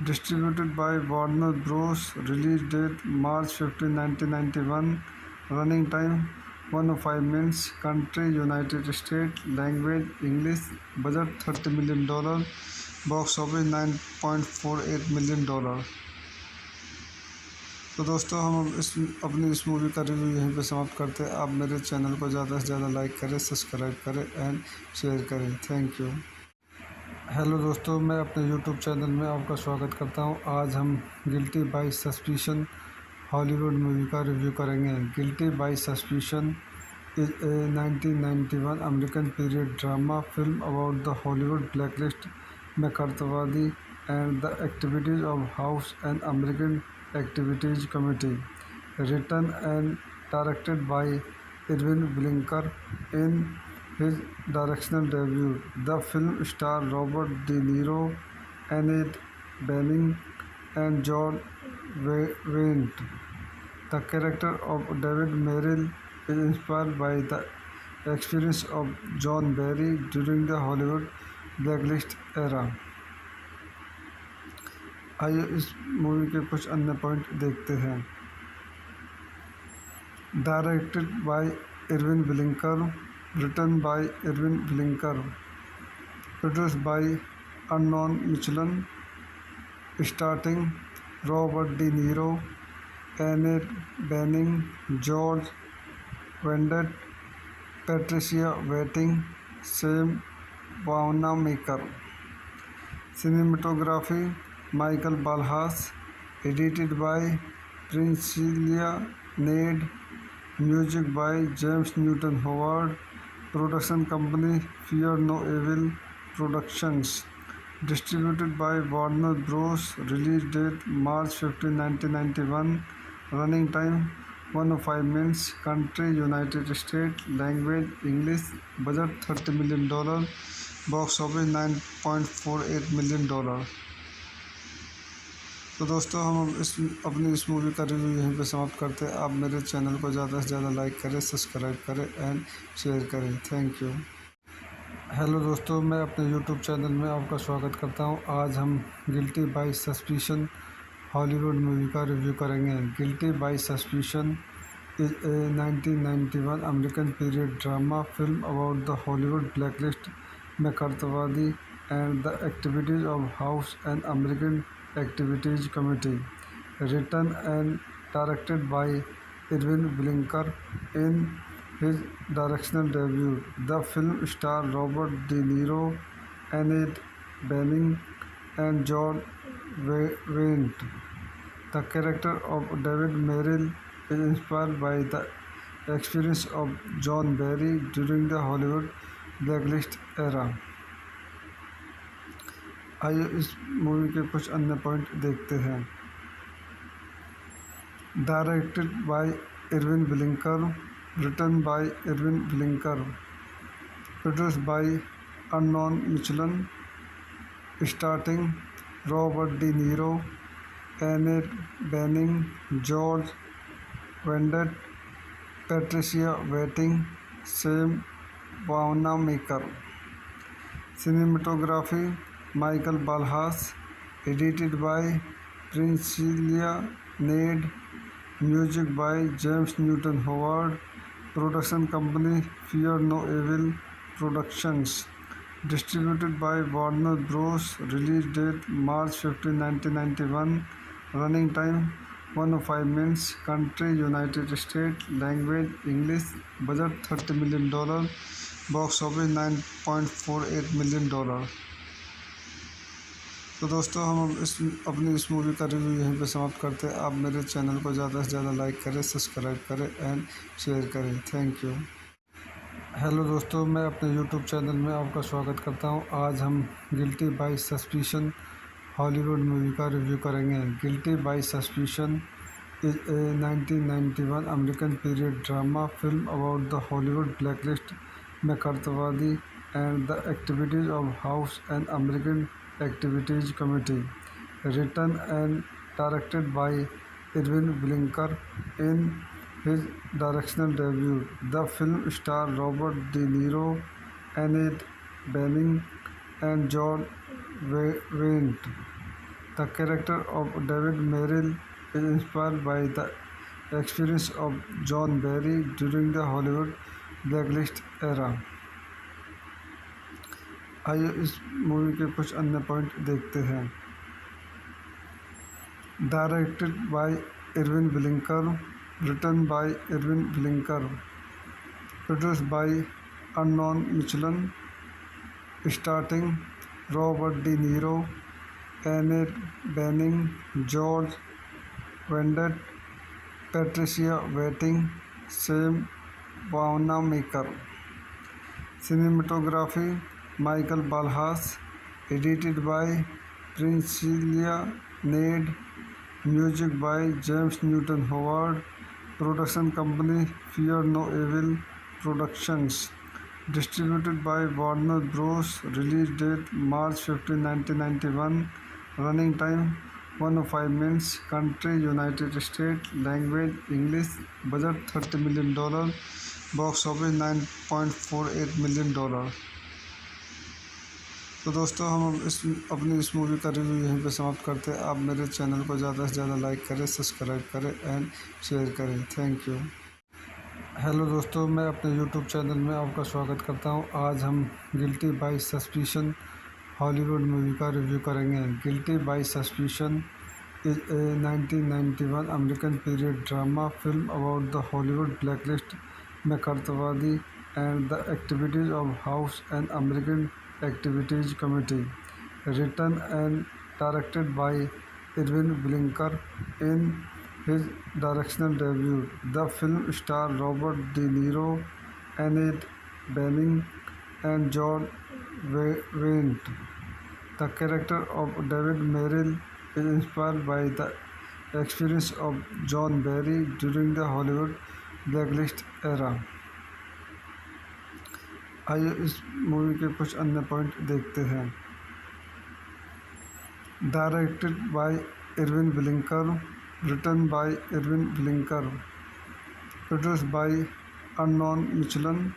[SPEAKER 1] distributed by Warner Bros. Release date March 15, 1991, running time 105 minutes, country United States, language English, budget $30 million, box office $9.48 million. तो दोस्तों हम अपनी इस movie का review यहीं पे समाप्त करते हैं। आप मेरे चैनल को ज़्यादा से ज़्यादा लाइक करें, सब्सक्राइब करें एंड शेयर करें। Thank you. हेलो दोस्तों, मैं अपने यूट्यूब चैनल में आपका स्वागत करता हूं। आज हम guilty by suspicion Hollywood movie का रिव्यू करेंगे। Guilty by suspicion is a 1991 American period drama film about the Hollywood blacklist McCarthyवादी and the activities of House and American Activities Committee, written and directed by Irvin Winkler. In his directorial debut, the film starred Robert De Niro, Annette Bening, and John Wendt. The character of David Merrill is inspired by the experience of John Barry during the Hollywood blacklist era. आइए इस movie के कुछ अन्य point देखते हैं। Directed by Irwin Winkler, written by Irvin Winkler, produced by Unknown Michelin, starring Robert De Niro, Annette Bening, George Wendt, Patricia Whiting, Sam Wanamaker. Cinematography Michael Balhas, edited by Priscilla Nade, music by James Newton Howard, production company Fear No Evil Productions, distributed by Warner Bros. Release date March 15, 1991, running time 105 minutes, country United States, language English, budget $30 million, box office $9.48 million. तो दोस्तों हम अपनी इस movie का review यहीं पे समाप्त करते हैं। आप मेरे चैनल को ज़्यादा से ज़्यादा लाइक करें, सब्सक्राइब करें एंड शेयर करें। Thank you. हेलो दोस्तों, मैं अपने यूट्यूब चैनल में आपका स्वागत करता हूं। आज हम guilty by suspicion Hollywood movie का रिव्यू करेंगे। Guilty by suspicion is a 1991 American period drama film about the Hollywood blacklist McCarthyवादी and the activities of House and American Activities Committee, written and directed by Irvin Winkler. In his directorial debut, the film starred Robert De Niro, Annette Bening, and John Wendt. The character of David Merrill is inspired by the experience of John Barry during the Hollywood blacklist era. आइए इस movie के कुछ अन्य point देखते हैं। Directed by Irwin Winkler, written by Irvin Winkler, produced by Unknown Michelin, starring Robert De Niro, Annette Bening, George Wendt, Patricia Whiting, Sam Wanamaker. Cinematography Michael Balhas, edited by Priscilla Nade, music by James Newton Howard, production company Fear No Evil Productions, distributed by Warner Bros. Release date March 15, 1991, running time 105 minutes. Country United States. Language English. Budget $30 million. Box office $9.48 million. तो दोस्तों हम अपनी इस movie का review यहीं पे समाप्त करते हैं। आप मेरे चैनल को ज़्यादा से ज़्यादा लाइक करें, सब्सक्राइब करें एंड शेयर करें। Thank you. हेलो दोस्तों, मैं अपने यूट्यूब चैनल में आपका स्वागत करता हूं। आज हम guilty by suspicion Hollywood movie का रिव्यू करेंगे। Guilty by suspicion is a 1991 American period drama film about the Hollywood blacklist McCarthyवादी and the activities of House and American activities committee, written and directed by Irwin Winkler in his directorial debut. The film stars Robert De Niro, Annette Bening, and John Wayne. The character of David Merrill is inspired by the experience of John Barry during the Hollywood blacklist era. आइए इस movie के कुछ अन्य point देखते हैं। Directed by Irwin Winkler, written by Irwin Winkler, produced by Arnon Milchan, starting Robert De Niro, Annette Bening, George Wendt, Patricia Wettig, Sam Wanamaker. Cinematography Michael Ballhaus, edited by Priscilla Nedd, music by James Newton Howard, production company Fear No Evil Productions, distributed by Warner Bros, release date March 15, 1991, running time 105 minutes, country United States, language English, budget $30 million, box office $9.48 million। तो दोस्तों हम अपनी इस movie का review यहीं पे समाप्त करते हैं। आप मेरे चैनल को ज़्यादा से ज़्यादा लाइक करें, सब्सक्राइब करें एंड शेयर करें। Thank you. हेलो दोस्तों, मैं अपने यूट्यूब चैनल में आपका स्वागत करता हूं। आज हम guilty by suspicion Hollywood movie का रिव्यू करेंगे। Guilty by suspicion is a 1991 American period drama film about the Hollywood blacklist McCarthyवादी and the activities of House and American Activities Committee, written and directed by Irwin Winkler in his directorial debut. The film stars Robert De Niro, Annette Bening, and John Wayne. The character of David Merrill is inspired by the experience of John Barry during the Hollywood blacklist era. आइए इस movie के कुछ अन्य point देखते हैं। Directed by Irwin Winkler, written by Irwin Winkler, produced by Arnon Milchan,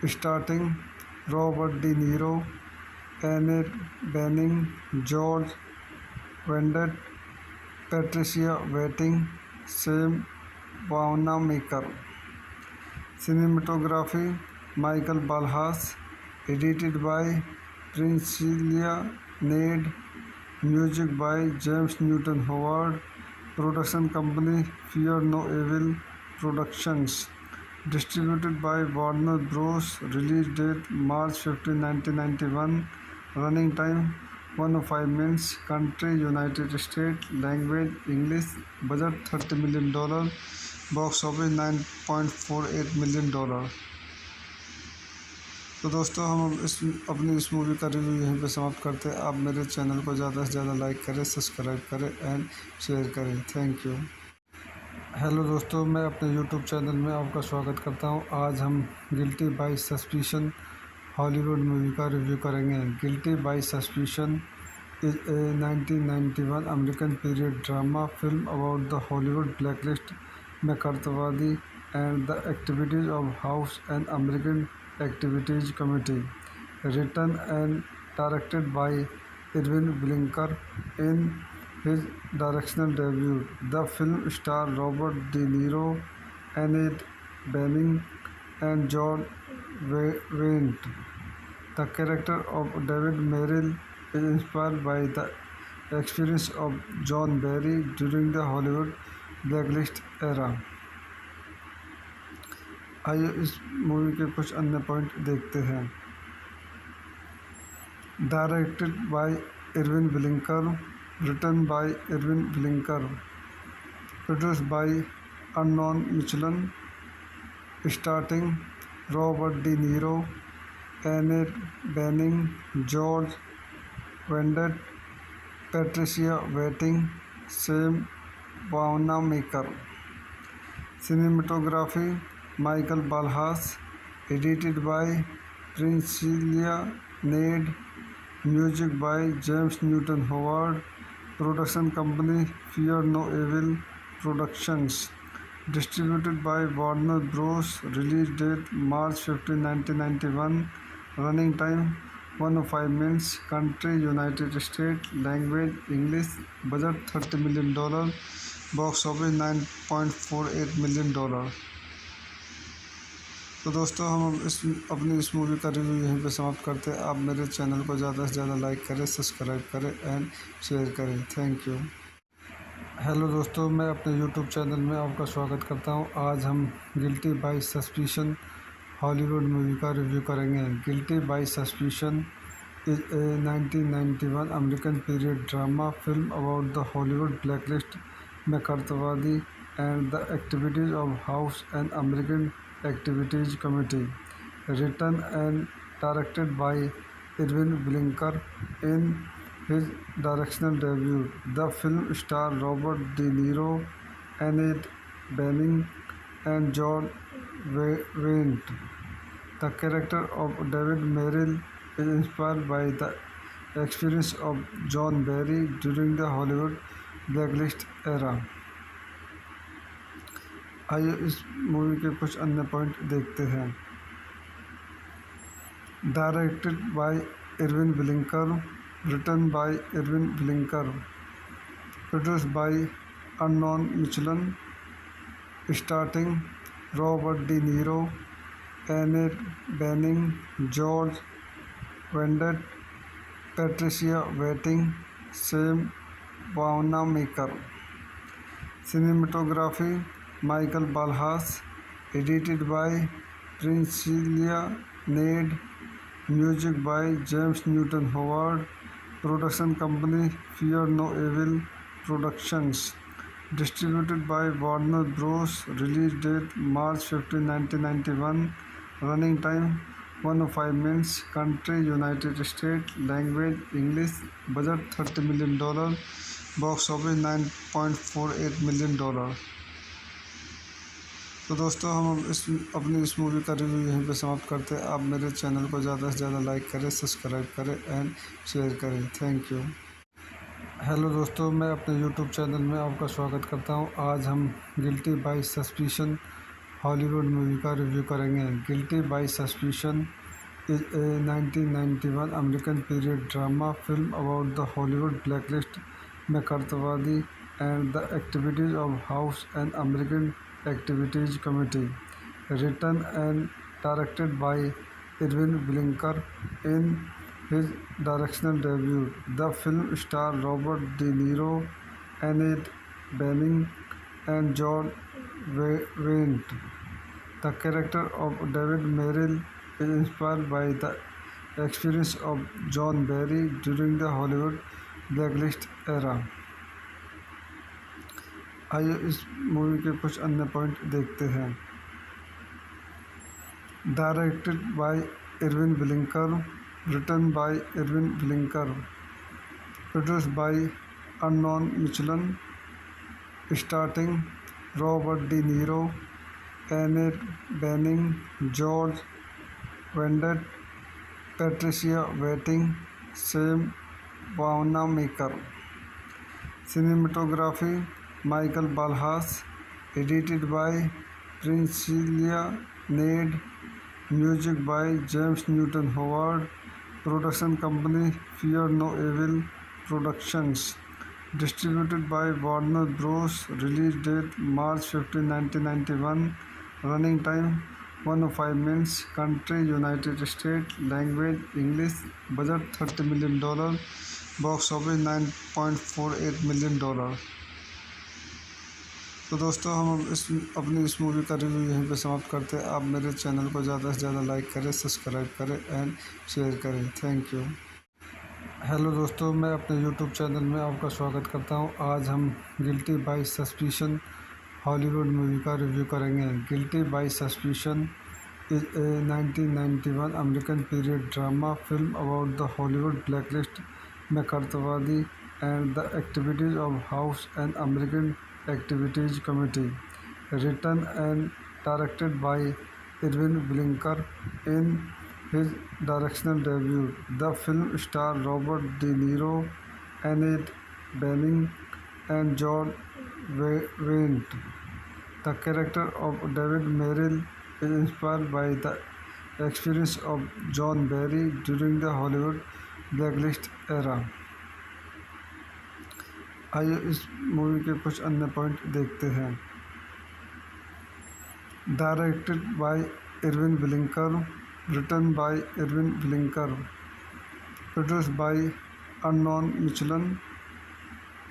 [SPEAKER 1] starting Robert De Niro, Annette Bening, George Wendt, Patricia Wettig, Sam Wanamaker. Cinematography Michael Ballhaus, edited by Priscilla Nedd, music by James Newton Howard, production company Fear No Evil Productions, distributed by Warner Bros, release date March 15, 1991, running time 105 minutes, country United States, language English, budget $30 million, box office $9.48 million। तो दोस्तों हम अपनी इस movie का review यहीं पे समाप्त करते हैं। आप मेरे चैनल को ज़्यादा से ज़्यादा लाइक करें, सब्सक्राइब करें एंड शेयर करें। Thank you. हेलो दोस्तों, मैं अपने यूट्यूब चैनल में आपका स्वागत करता हूं। आज हम guilty by suspicion Hollywood movie का रिव्यू करेंगे। Guilty by suspicion is a 1991 American period drama film about the Hollywood blacklist McCarthyवादी and the activities of House and American Activities Committee, written and directed by Irwin Winkler in his directorial debut. The film stars Robert De Niro, Annette Bening, and John Wayne. The character of David Merrill is inspired by the experience of John Barry during the Hollywood blacklist era। आइए इस movie के कुछ अन्य point देखते हैं। Directed by Irwin Winkler, written by Irwin Winkler, produced by Arnon Milchan, starting Robert De Niro, Annette Bening, George Wendt, Patricia Wettig, Sam Wanamaker. Cinematography Michael Ballhaus, edited by Priscilla Nedd, music by James Newton Howard, production company Fear No Evil Productions, distributed by Warner Bros, release date March 15, 1991, running time 105 minutes, country United State, language English, budget $30 million, box office $9.48 million. तो दोस्तों हम अपनी इस movie का review यहीं पे समाप्त करते हैं। आप मेरे चैनल को ज़्यादा से ज़्यादा लाइक करें, सब्सक्राइब करें एंड शेयर करें। Thank you. हेलो दोस्तों, मैं अपने यूट्यूब चैनल में आपका स्वागत करता हूं। आज हम guilty by suspicion Hollywood movie का रिव्यू करेंगे। Guilty by suspicion is a 1991 American period drama film about the Hollywood blacklist McCarthyवादी and the activities of House and American Activities Committee, written and directed by Irwin Winkler. In his directorial debut, the film starred Robert De Niro, Annette Bening, and John Wayne. The character of David Merrill is inspired by the experience of John Barry during the Hollywood blacklist era। आइए इस movie के कुछ अन्य point देखते हैं। Directed by Irwin Winkler, written by Irwin Winkler, produced by Arnon Milchan, starting Robert De Niro, Annette Bening, George Wendt, Patricia Wettig, Sam Wanamaker. Cinematography Michael Ballhaus, edited by Priscilla Nedd, music by James Newton Howard, production company Fear No Evil Productions, distributed by Warner Bros, release date March 15, 1991, running time 105 minutes, country United State, language English, budget $30 million, box office $9.48 million. तो दोस्तों हम अपनी इस movie का review यहीं पे समाप्त करते हैं। आप मेरे चैनल को ज़्यादा से ज़्यादा लाइक करें, सब्सक्राइब करें एंड शेयर करें। Thank you. हेलो दोस्तों, मैं अपने यूट्यूब चैनल में आपका स्वागत करता हूं। आज हम guilty by suspicion Hollywood movie का रिव्यू करेंगे। Guilty by suspicion is a 1991 American period drama film about the Hollywood blacklist McCarthyवादी and the activities of House and American Activities Committee, written and directed by Irwin Winkler. In his directorial debut, the film starred Robert De Niro, Annette Bening, and John Wayne. The character of David Merrill is inspired by the experience of John Barry during the Hollywood blacklist era। आइए इस movie के कुछ अन्य point देखते हैं। Directed by Irwin Winkler, written by Irwin Winkler, produced by Arnon Milchan, starting Robert De Niro, Annette Bening, George Wendt, Patricia Wettig, Sam Wanamaker. Cinematography Michael Ballhaus, edited by Priscilla Nedd, music by James Newton Howard, production company Fear No Evil Productions, distributed by Warner Bros, release date March 15, 1991, running time 105 minutes, country United State, language English, budget $30 million, box office $9.48 million. तो दोस्तों हम अपनी इस movie का review यहीं पे समाप्त करते हैं। आप मेरे चैनल को ज़्यादा से ज़्यादा लाइक करें, सब्सक्राइब करें एंड शेयर करें। Thank you. हेलो दोस्तों, मैं अपने यूट्यूब चैनल में आपका स्वागत करता हूं। आज हम guilty by suspicion Hollywood movie का रिव्यू करेंगे। Guilty by suspicion is a 1991 American period drama film about the Hollywood blacklist McCarthyवादी and the activities of House and American activities committee, written and directed by Irwin Winkler in his directorial debut. The film stars Robert De Niro, Annette Bening, and John Wayne. The character of David Merrill is inspired by the experience of John Barry during the Hollywood blacklist era. आइए इस movie के कुछ अन्य point देखते हैं। Directed by Irwin Winkler, written by Irwin Winkler, produced by Arnon Milchan,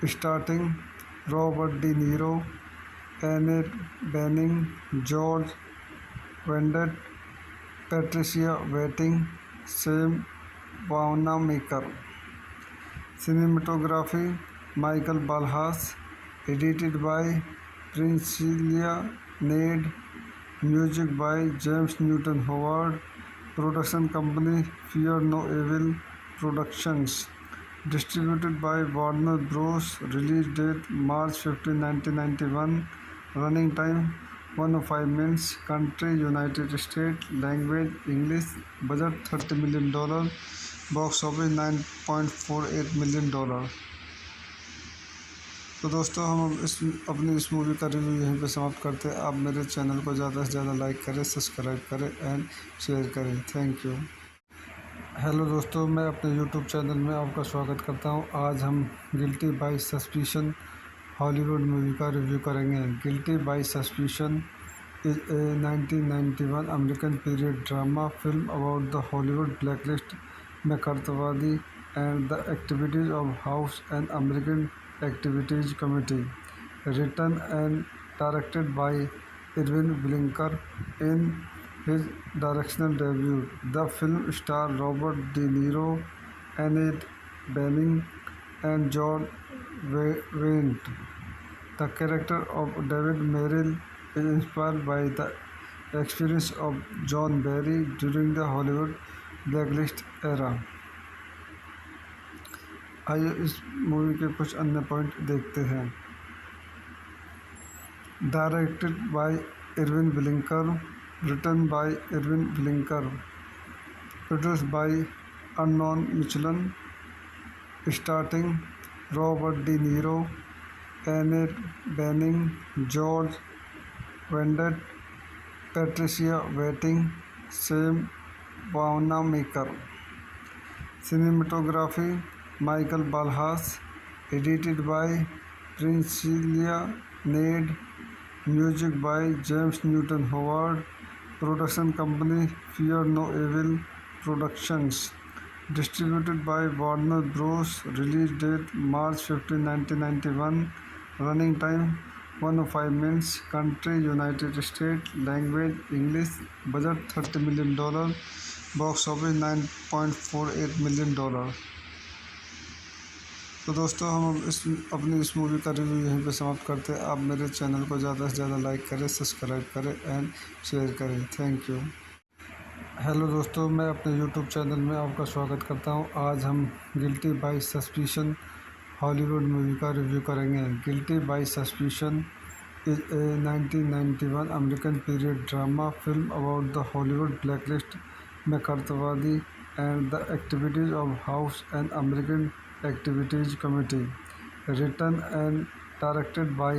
[SPEAKER 1] starting Robert De Niro, Annette Bening, George Wendt, Patricia Wettig, Sam Wanamaker. Cinematography Michael Ballhaus, edited by Priscilla Nedd, music by James Newton Howard, production company Fear No Evil Productions, distributed by Warner Bros, release date March 15, 1991, running time 105 minutes, country United State, language English, budget $30 million, box office $9.48 million. तो दोस्तों हम अपनी इस movie का review यहीं पे समाप्त करते हैं। आप मेरे चैनल को ज़्यादा से ज़्यादा लाइक करें, सब्सक्राइब करें एंड शेयर करें। Thank you. हेलो दोस्तों, मैं अपने यूट्यूब चैनल में आपका स्वागत करता हूं। आज हम guilty by suspicion Hollywood movie का रिव्यू करेंगे। Guilty by suspicion is a 1991 American period drama film about the Hollywood blacklist McCarthyवादी and the activities of House and American Activities Committee, written and directed by Irwin Winkler in his directorial debut. The film stars Robert De Niro, Annette Bening, and John Wayne. The character of David Merrill is inspired by the experience of John Barry during the Hollywood blacklist era. आइए इस movie के कुछ अन्य point देखते हैं। Directed by Irwin Winkler, written by Irwin Winkler, produced by Arnon Milchan, starting Robert De Niro, Annette Bening, George Wendt, Patricia Wettig, Sam Wanamaker. Cinematography Michael Ballhaus, edited by Priscilla Nedd, music by James Newton Howard, production company Fear No Evil Productions, distributed by Warner Bros, release date March 15, 1991, running time 105 minutes, country United State, language English, budget $30 million, box office $9.48 million. तो दोस्तों हम अपनी इस movie का review यहीं पे समाप्त करते हैं। आप मेरे चैनल को ज़्यादा से ज़्यादा लाइक करें, सब्सक्राइब करें एंड शेयर करें। Thank you. हेलो दोस्तों, मैं अपने यूट्यूब चैनल में आपका स्वागत करता हूं। आज हम guilty by suspicion Hollywood movie का रिव्यू करेंगे। Guilty by suspicion is a 1991 American period drama film about the Hollywood blacklist McCarthyवादी and the activities of House and American Activities Committee, written and directed by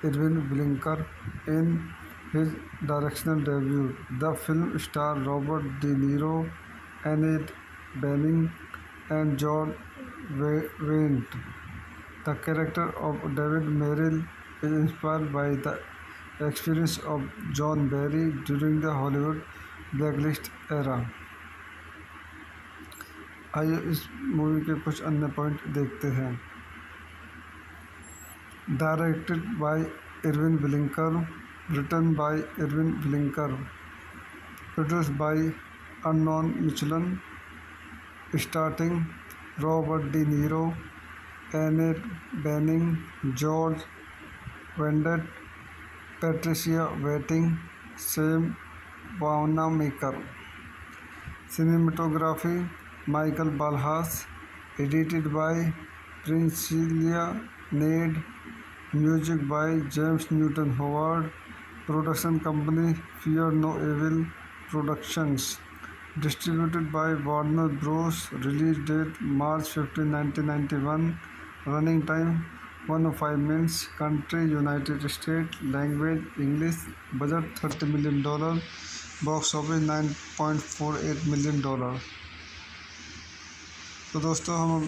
[SPEAKER 1] Irwin Winkler in his directorial debut. The film stars Robert De Niro, Annette Bening, and John Wayne. The character of David Merrill is inspired by the experience of John Barry during the Hollywood blacklist era. आइए इस movie के कुछ अन्य point देखते हैं। Directed by Irwin Winkler, written by Irwin Winkler, produced by Arnon Milchan, starting Robert De Niro, Annette Bening, George Wendt, Patricia Wettig, Sam Wanamaker. Cinematography Michael Ballhaus, edited by Priscilla Nedd, music by James Newton Howard, production company Fear No Evil Productions, distributed by Warner Bros, release date March 15, 1991, running time 105 minutes, country United State, language English, budget $30 million, box office $9.48 million. तो दोस्तों हम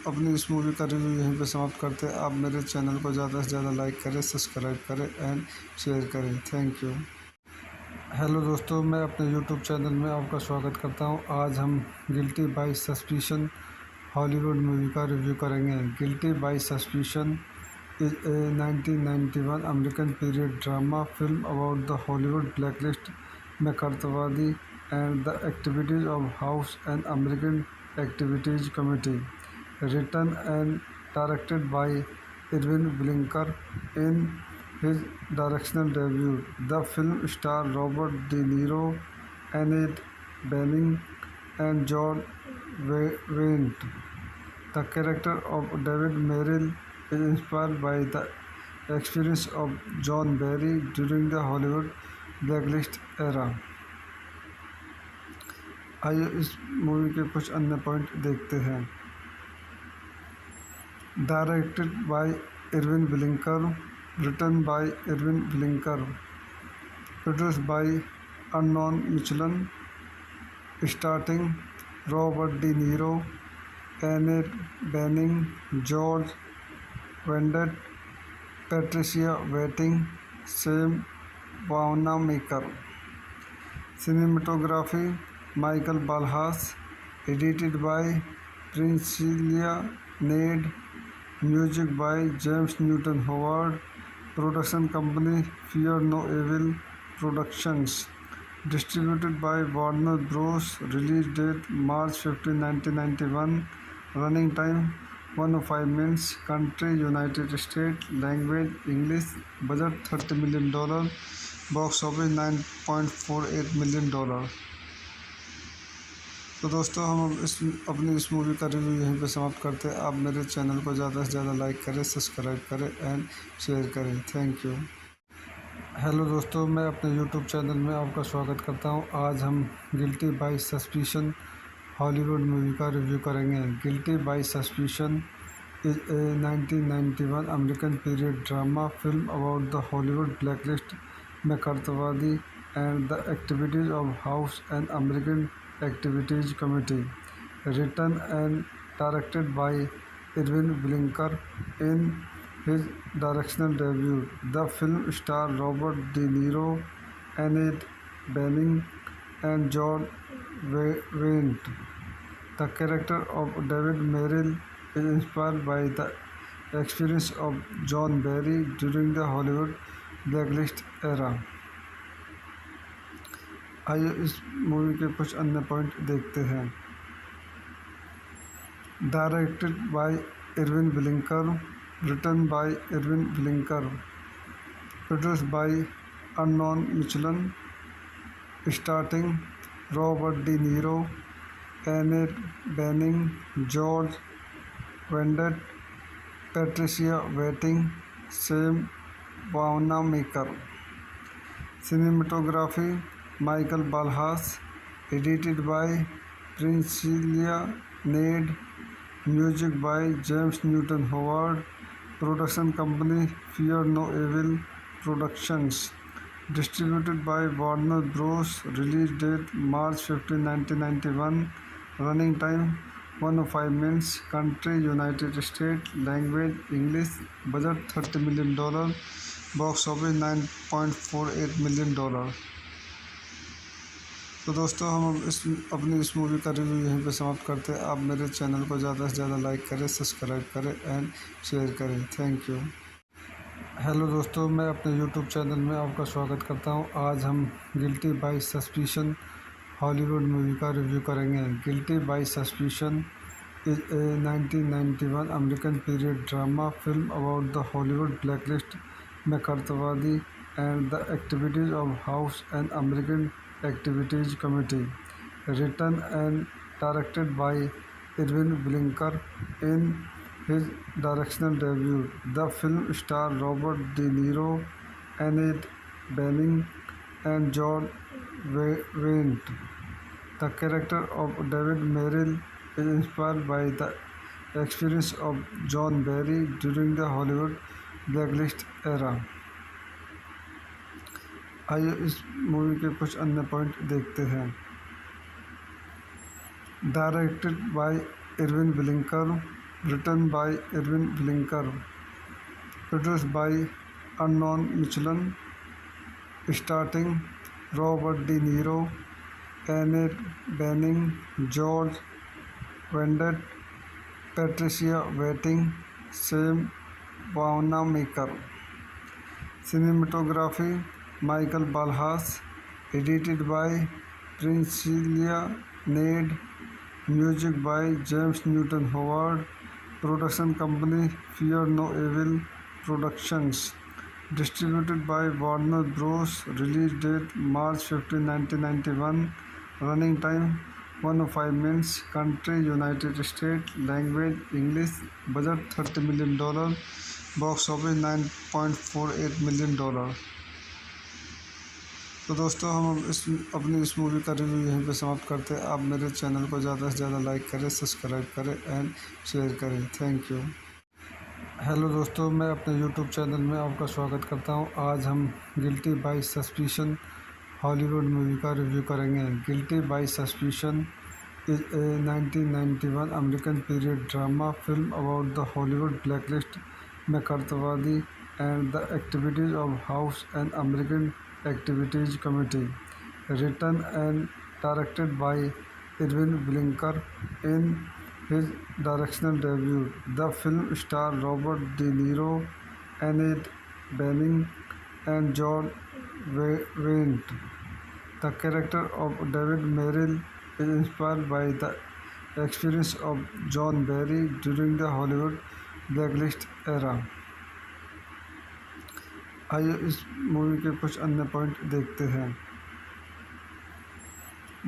[SPEAKER 1] अपनी इस movie का review यहीं पे समाप्त करते हैं। आप मेरे चैनल को ज़्यादा से ज़्यादा लाइक करें, सब्सक्राइब करें एंड शेयर करें। Thank you. हेलो दोस्तों, मैं अपने यूट्यूब चैनल में आपका स्वागत करता हूं। आज हम guilty by suspicion Hollywood movie का रिव्यू करेंगे। Guilty by suspicion is a 1991 American period drama film about the Hollywood blacklist McCarthyवादी and the activities of House and American Activities Committee. Written and directed by Irwin Winkler in his directorial debut, the film stars Robert De Niro, Annette Bening, and John Wayne. The character of David Merrill is inspired by the experience of John Barry during the Hollywood blacklist era. आइए इस movie के कुछ अन्य point देखते हैं। Directed by Irwin Winkler, written by Irwin Winkler, produced by Arnon Milchan, starting Robert De Niro, Annette Bening, George Wendt, Patricia Wettig, Sam Wanamaker. Cinematography Michael Ballhaus, edited by Priscilla Nedd, music by James Newton Howard, production company Fear No Evil Productions, distributed by Warner Bros, release date March 15, 1991, running time 105 minutes, country United State, language English, budget $30 million, box office $9.48 million. तो दोस्तों हम अपनी इस movie का review यहीं पे समाप्त करते हैं। आप मेरे चैनल को ज़्यादा से ज़्यादा लाइक करें, सब्सक्राइब करें एंड शेयर करें। Thank you. हेलो दोस्तों, मैं अपने यूट्यूब चैनल में आपका स्वागत करता हूं। आज हम guilty by suspicion Hollywood movie का रिव्यू करेंगे। Guilty by suspicion is a 1991 American period drama film about the Hollywood blacklist McCarthyवादी and the activities of House and American Activities Committee. Written and directed by Irwin Winkler in his directorial debut, the film stars Robert De Niro, Annette Bening, and John Wayne. The character of David Merrill is inspired by the experience of John Barry during the Hollywood blacklist era. आइए इस movie के कुछ अन्य point देखते हैं। Directed by Irwin Winkler, written by Irwin Winkler, produced by Arnon Milchan, starting Robert De Niro, Annette Bening, George Wendt, Patricia Wettig, Sam Wanamaker. Cinematography Michael Ballhaus, edited by Priscilla Nedd, music by James Newton Howard, production company Fear No Evil Productions, distributed by Warner Bros, release date March 15, 1991, running time 105 minutes, country United State, language English, budget $30 million, box office $9.48 million. तो दोस्तों हम अपनी इस movie का review यहीं पे समाप्त करते हैं। आप मेरे चैनल को ज़्यादा से ज़्यादा लाइक करें, सब्सक्राइब करें एंड शेयर करें। Thank you. हेलो दोस्तों, मैं अपने यूट्यूब चैनल में आपका स्वागत करता हूं। आज हम guilty by suspicion Hollywood movie का रिव्यू करेंगे। Guilty by suspicion is a 1991 American period drama film about the Hollywood blacklist, McCarthyवादी and the activities of House and American Activities Committee. Written and directed by Irwin Winkler in his directional debut, the film stars Robert De Niro, Annette Bening, and John Wayne. The character of David Merrill is inspired by the experience of John Barry during the Hollywood blacklist era. आइए इस movie के कुछ अन्य point देखते हैं। Directed by Irwin Winkler, written by Irwin Winkler, produced by Arnon Milchan, starting Robert De Niro, Annette Bening, George Wendt, Patricia Wettig, Sam Wanamaker. Cinematography Michael Ballhaus, edited by Priscilla Nedd, music by James Newton Howard, production company Fear No Evil Productions, distributed by Warner Bros, release date March 15, 1991, running time 105 minutes, country United States, language English, budget $30 million, box office $9.48 million। तो दोस्तों हम अपनी इस movie का review यहीं पे समाप्त करते हैं। आप मेरे चैनल को ज़्यादा से ज़्यादा लाइक करें, सब्सक्राइब करें एंड शेयर करें। Thank you. हेलो दोस्तों, मैं अपने यूट्यूब चैनल में आपका स्वागत करता हूं। आज हम guilty by suspicion Hollywood movie का रिव्यू करेंगे। Guilty by suspicion is a 1991 American period drama film about the Hollywood blacklist, McCarthyवादी and the activities of House and American Activities Committee. Written and directed by Irwin Winkler in his directional debut, the film stars Robert De Niro, Annette Bening, and John Wayne. The character of David Merrill is inspired by the experience of John Barry during the Hollywood blacklist era. आइए इस movie के कुछ अन्य point देखते हैं।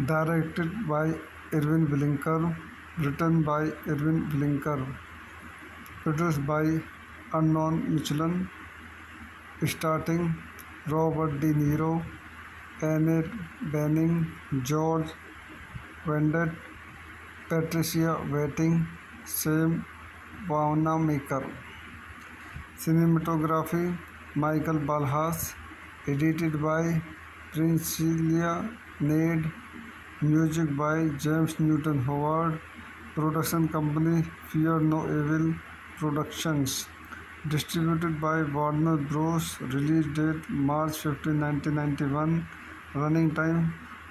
[SPEAKER 1] Directed by Irwin Winkler, written by Irwin Winkler, produced by Arnon Milchan, starting Robert De Niro, Annette Bening, George Wendt, Patricia Wettig, Sam Wanamaker. Cinematography Michael Ballhaus, edited by Priscilla Nedd, music by James Newton Howard, production company Fear No Evil Productions, distributed by Warner Bros, release date March 15, 1991, running time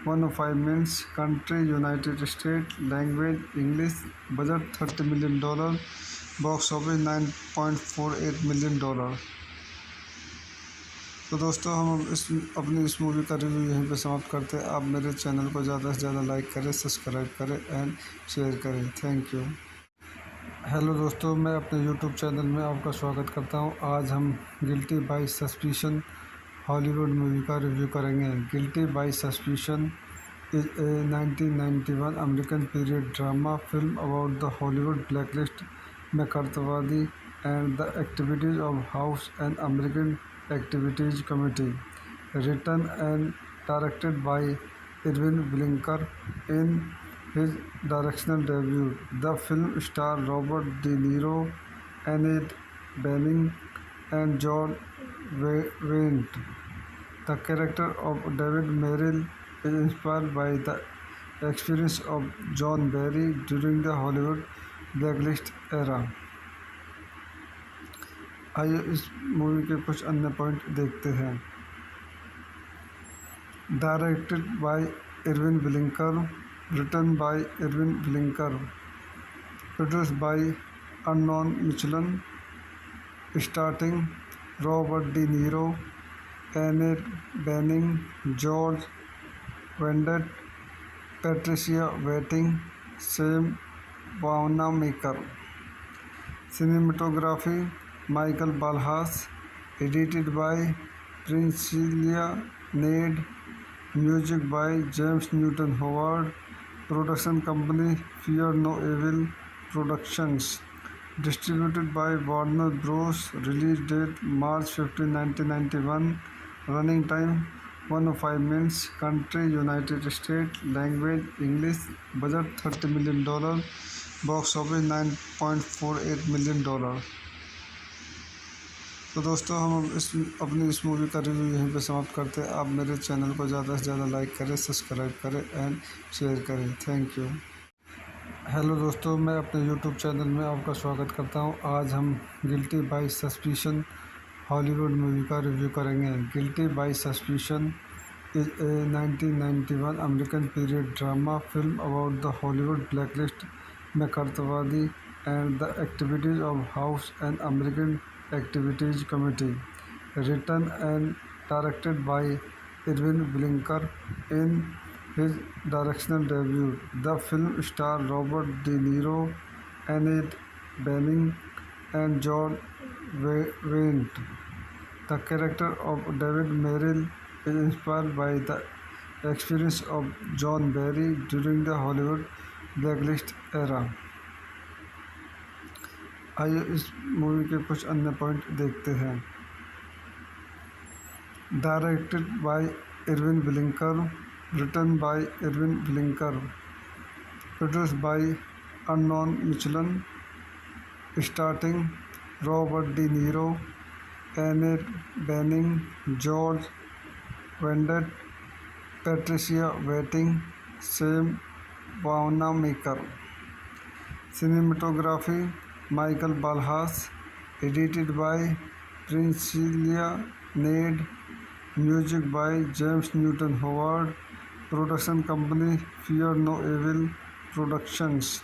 [SPEAKER 1] 105 minutes, country United States, language English, budget $30 million, box office $9.48 million। तो दोस्तों हम अपनी इस movie का review यहीं पे समाप्त करते हैं। आप मेरे चैनल को ज़्यादा से ज़्यादा लाइक करें, सब्सक्राइब करें एंड शेयर करें। Thank you. हेलो दोस्तों, मैं अपने यूट्यूब चैनल में आपका स्वागत करता हूं। आज हम guilty by suspicion Hollywood movie का रिव्यू करेंगे। Guilty by suspicion is a 1991 American period drama film about the Hollywood blacklist, McCarthyवादी and the activities of House and American Activities Committee. Written and directed by Irwin Winkler in his directional debut, the film stars Robert De Niro, Annette Bening, and John Wayne. The character of David Merrill is inspired by the experience of John Barry during the Hollywood blacklist era. आइए इस movie के कुछ अन्य point देखते हैं। Directed bye Irvin Blinker, written by Irvin Blinker, produced by Unknown Michelin, starting Robert De Niro, Annette Bening, George Wendt, Patricia Waiting, Sam Wanamaker. Cinematography Michael Balhas, edited by Priscilla Nade, music by James Newton Howard, production company Fear No Evil Productions, distributed by Warner Bros. Release date March 15, 1991, running time 105 minutes, country United States, language English, budget $30 million, box office $9.48 million. तो दोस्तों हम अपनी इस movie का review यहीं पे समाप्त करते हैं। आप मेरे चैनल को ज़्यादा से ज़्यादा लाइक करें, सब्सक्राइब करें एंड शेयर करें। Thank you. हेलो दोस्तों, मैं अपने यूट्यूब चैनल में आपका स्वागत करता हूं। आज हम guilty by suspicion Hollywood movie का रिव्यू करेंगे। Guilty by suspicion is a 1991 American period drama film about the Hollywood blacklist McCarthyवादी and the activities of House and American Activities Committee, written and directed by Irvin Blinker. In his directional debut, the film starred Robert De Niro, Annette Bening, and John Wendt. The character of David Merrill is inspired by the experience of John Barry during the Hollywood blacklist era. आइए इस movie के कुछ अन्य point देखते हैं। Directed by Irwin Winkler, written by Irwin Winkler, produced by Arnon Milchan, starting Robert De Niro, Annette Bening, George Wendt, Patricia Wettig, Sam Wanamaker. Cinematography Michael Balhas, edited by Priscilla Nade, music by James Newton Howard, production company Fear No Evil Productions,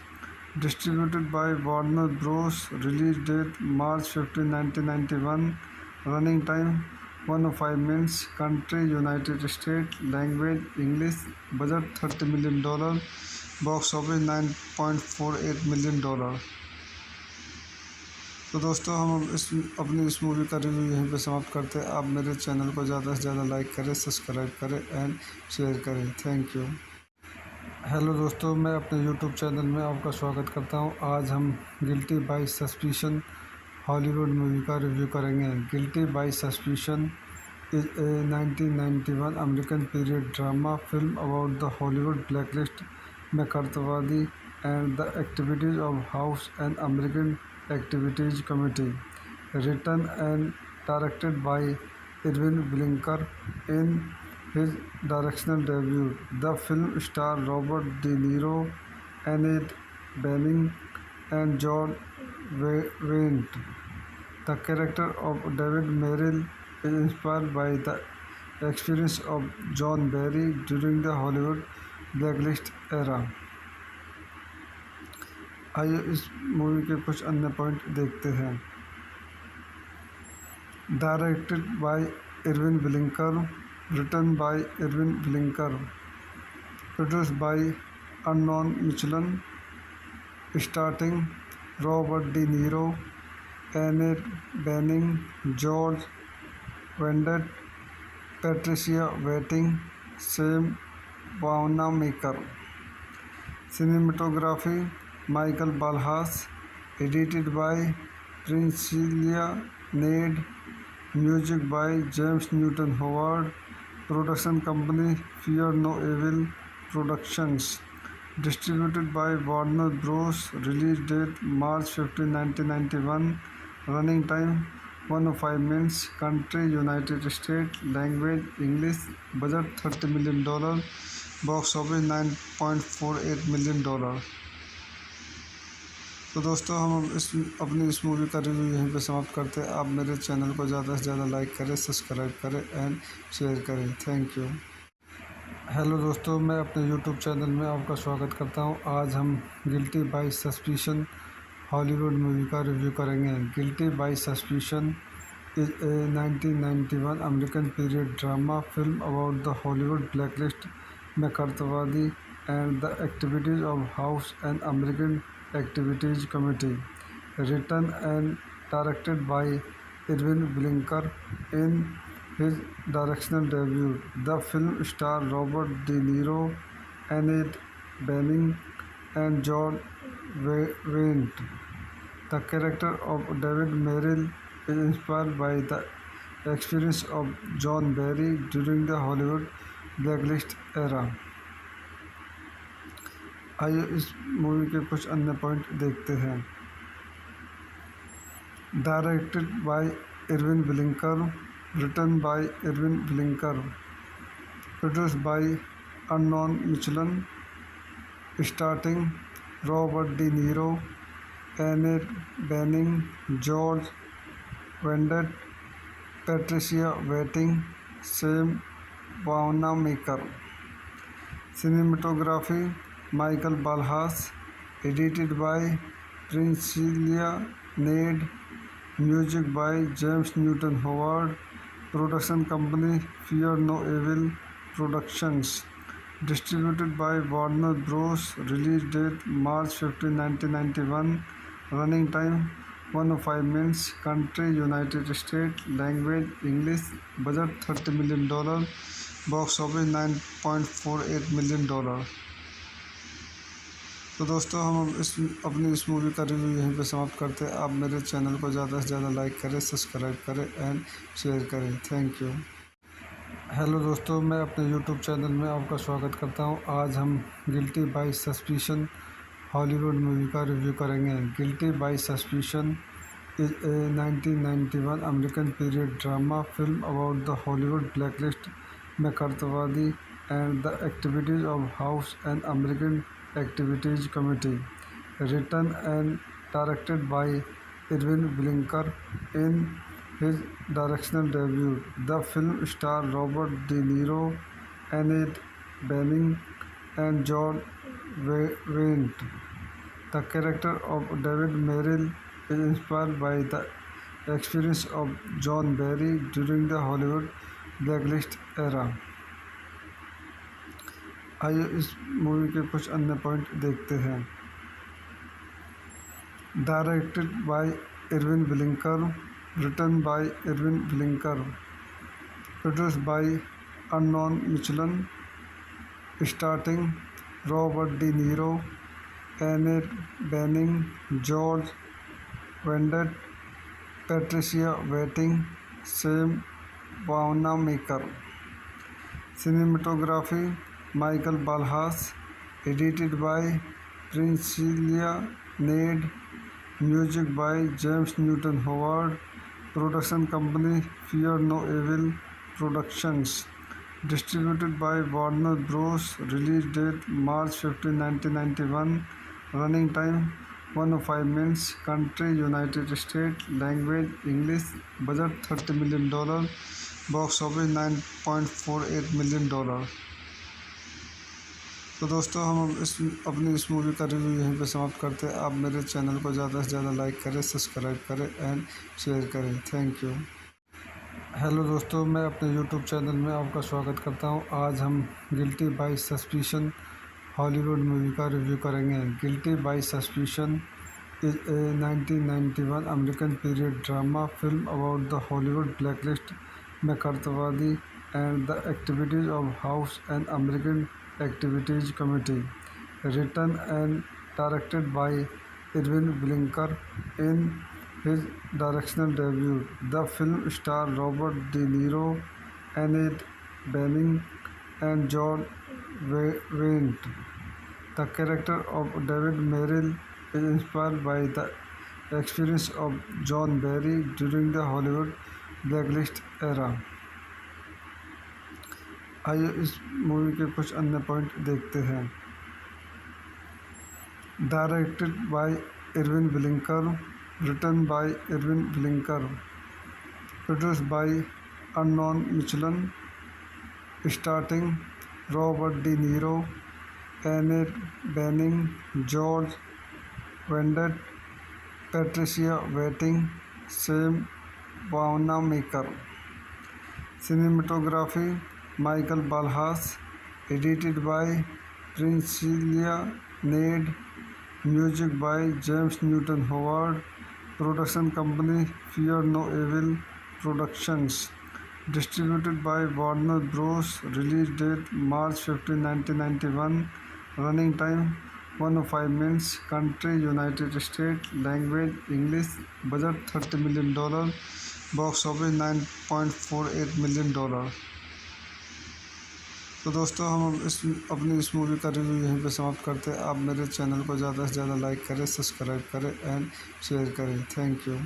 [SPEAKER 1] distributed by Warner Bros. Release date March 15, 1991, running time 105 minutes, country United States, language English, budget $30 million, box office $9.48 million. तो दोस्तों हम अपनी इस movie का review यहीं पे समाप्त करते हैं। आप मेरे चैनल को ज़्यादा से ज़्यादा लाइक करें, सब्सक्राइब करें एंड शेयर करें। Thank you. हेलो दोस्तों, मैं अपने यूट्यूब चैनल में आपका स्वागत करता हूं। आज हम guilty by suspicion Hollywood movie का रिव्यू करेंगे। Guilty by suspicion is a 1991 American period drama film about the Hollywood blacklist McCarthyवादी and the activities of House and American Activities Committee, written and directed by Irvin Blinker. In his directional debut, the film starred Robert De Niro, Annette Bening, and John Wendt. The character of David Merrill is inspired by the experience of John Barry during the Hollywood blacklist era. आइए इस movie के कुछ अन्य point देखते हैं। Directed by Irwin Winkler, written by Irwin Winkler, produced by Arnon Milchan, starting Robert De Niro, Annette Bening, George Wendt, Patricia Wettig, Sam Wanamaker. Cinematography Michael Balhas, edited by Priscilla Nade, music by James Newton Howard, production company Fear No Evil Productions, distributed by Warner Bros. Release date March 15, 1991, running time 105 minutes, country United States, language English, budget $30 million, box office $9.48 million. तो दोस्तों हम अपनी इस movie का review यहीं पे समाप्त करते हैं। आप मेरे चैनल को ज़्यादा से ज़्यादा लाइक करें, सब्सक्राइब करें एंड शेयर करें। Thank you. हेलो दोस्तों, मैं अपने यूट्यूब चैनल में आपका स्वागत करता हूं। आज हम guilty by suspicion Hollywood movie का रिव्यू करेंगे। Guilty by suspicion is a 1991 American period drama film about the Hollywood blacklist McCarthyवादी and the activities of House and American activities committee, written and directed by Irwin Blinker in his directional debut. The film stars Robert De Niro, Annette Bening, and John Wayne. The character of David Merrill is inspired by the experience of John Barry during the Hollywood blacklist era. आइए इस movie के कुछ अन्य point देखते हैं। Directed by Irwin Blinker, written by Irwin Blinker, produced by Unknown Michelin, starring Robert De Niro, Annette Bening, George Wendt, Patricia Waiting, Sam Wanamaker. Cinematography Michael Balhas, edited by Priscilla Nade, music by James Newton Howard, production company Fear No Evil Productions, distributed by Warner Bros. Release date March 15, 1991, running time 105 minutes, country United States, language English, budget $30 million, box office $9.48 million। तो दोस्तों, हम अपनी इस movie का review यहीं पे समाप्त करते हैं। आप मेरे चैनल को ज़्यादा से ज़्यादा लाइक करें, सब्सक्राइब करें एंड शेयर करें। Thank you. हेलो दोस्तों, मैं अपने यूट्यूब चैनल में आपका स्वागत करता हूं। आज हम guilty by suspicion Hollywood movie का रिव्यू करेंगे। Guilty by suspicion is a 1991 American period drama film about the Hollywood blacklist McCarthyवादी and the activities of House and American Activities Committee, written and directed by Irwin Blinker in his directional debut. The film stars Robert De Niro, Annette Bening, and John Wayne. The character of David Merrill is inspired by the experience of John Barry during the Hollywood blacklist era. आइए इस movie के कुछ अन्य point देखते हैं। Directed by Irwin Winkler, written by Irwin Winkler, produced by Arnon Milchan, starting Robert De Niro, Annette Bening, George Wendt, Patricia Wettig, Sam Wanamaker. Cinematography Michael Balhas, edited by Priscilla Nade, music by James Newton Howard, production company Fear No Evil Productions, distributed by Warner Bros. Release date March 15, 1991, running time 105 minutes, country United States, language English, budget $30 million, box office $9.48 million। तो दोस्तों, हम अपनी इस movie का review यहीं पे समाप्त करते हैं। आप मेरे चैनल को ज़्यादा से ज़्यादा लाइक करें, सब्सक्राइब करें एंड शेयर करें। Thank you. हेलो दोस्तों, मैं अपने यूट्यूब चैनल में आपका स्वागत करता हूं। आज हम guilty by suspicion Hollywood movie का रिव्यू करेंगे। Guilty by suspicion is a 1991 American period drama film about the Hollywood blacklist McCarthyवादी and the activities of House and American Activities Committee, written and directed by Irwin Blinker in his directional debut. The film stars Robert De Niro, Annette Bening, and John Wayne. The character of David Merrill is inspired by the experience of John Barry during the Hollywood blacklist era. आइए इस movie के कुछ अन्य point देखते हैं। Directed by Irwin Winkler, written by Irwin Winkler, produced by Arnon Milchan, starting Robert De Niro, Annette Bening, George Wendt, Patricia Wettig, Sam Wanamaker. Cinematography Michael Balhas, edited by Priscilla Nade, music by James Newton Howard, production company Fear No Evil Productions, distributed by Warner Bros. Release date March 15, 1991, running time 105 minutes, country United States, language English, budget $30 million, box office $9.48 million. तो दोस्तों हम अपनी इस movie का review यहीं पे समाप्त करते हैं। आप मेरे चैनल को ज़्यादा से ज़्यादा लाइक करें, सब्सक्राइब करें एंड शेयर करें। Thank you.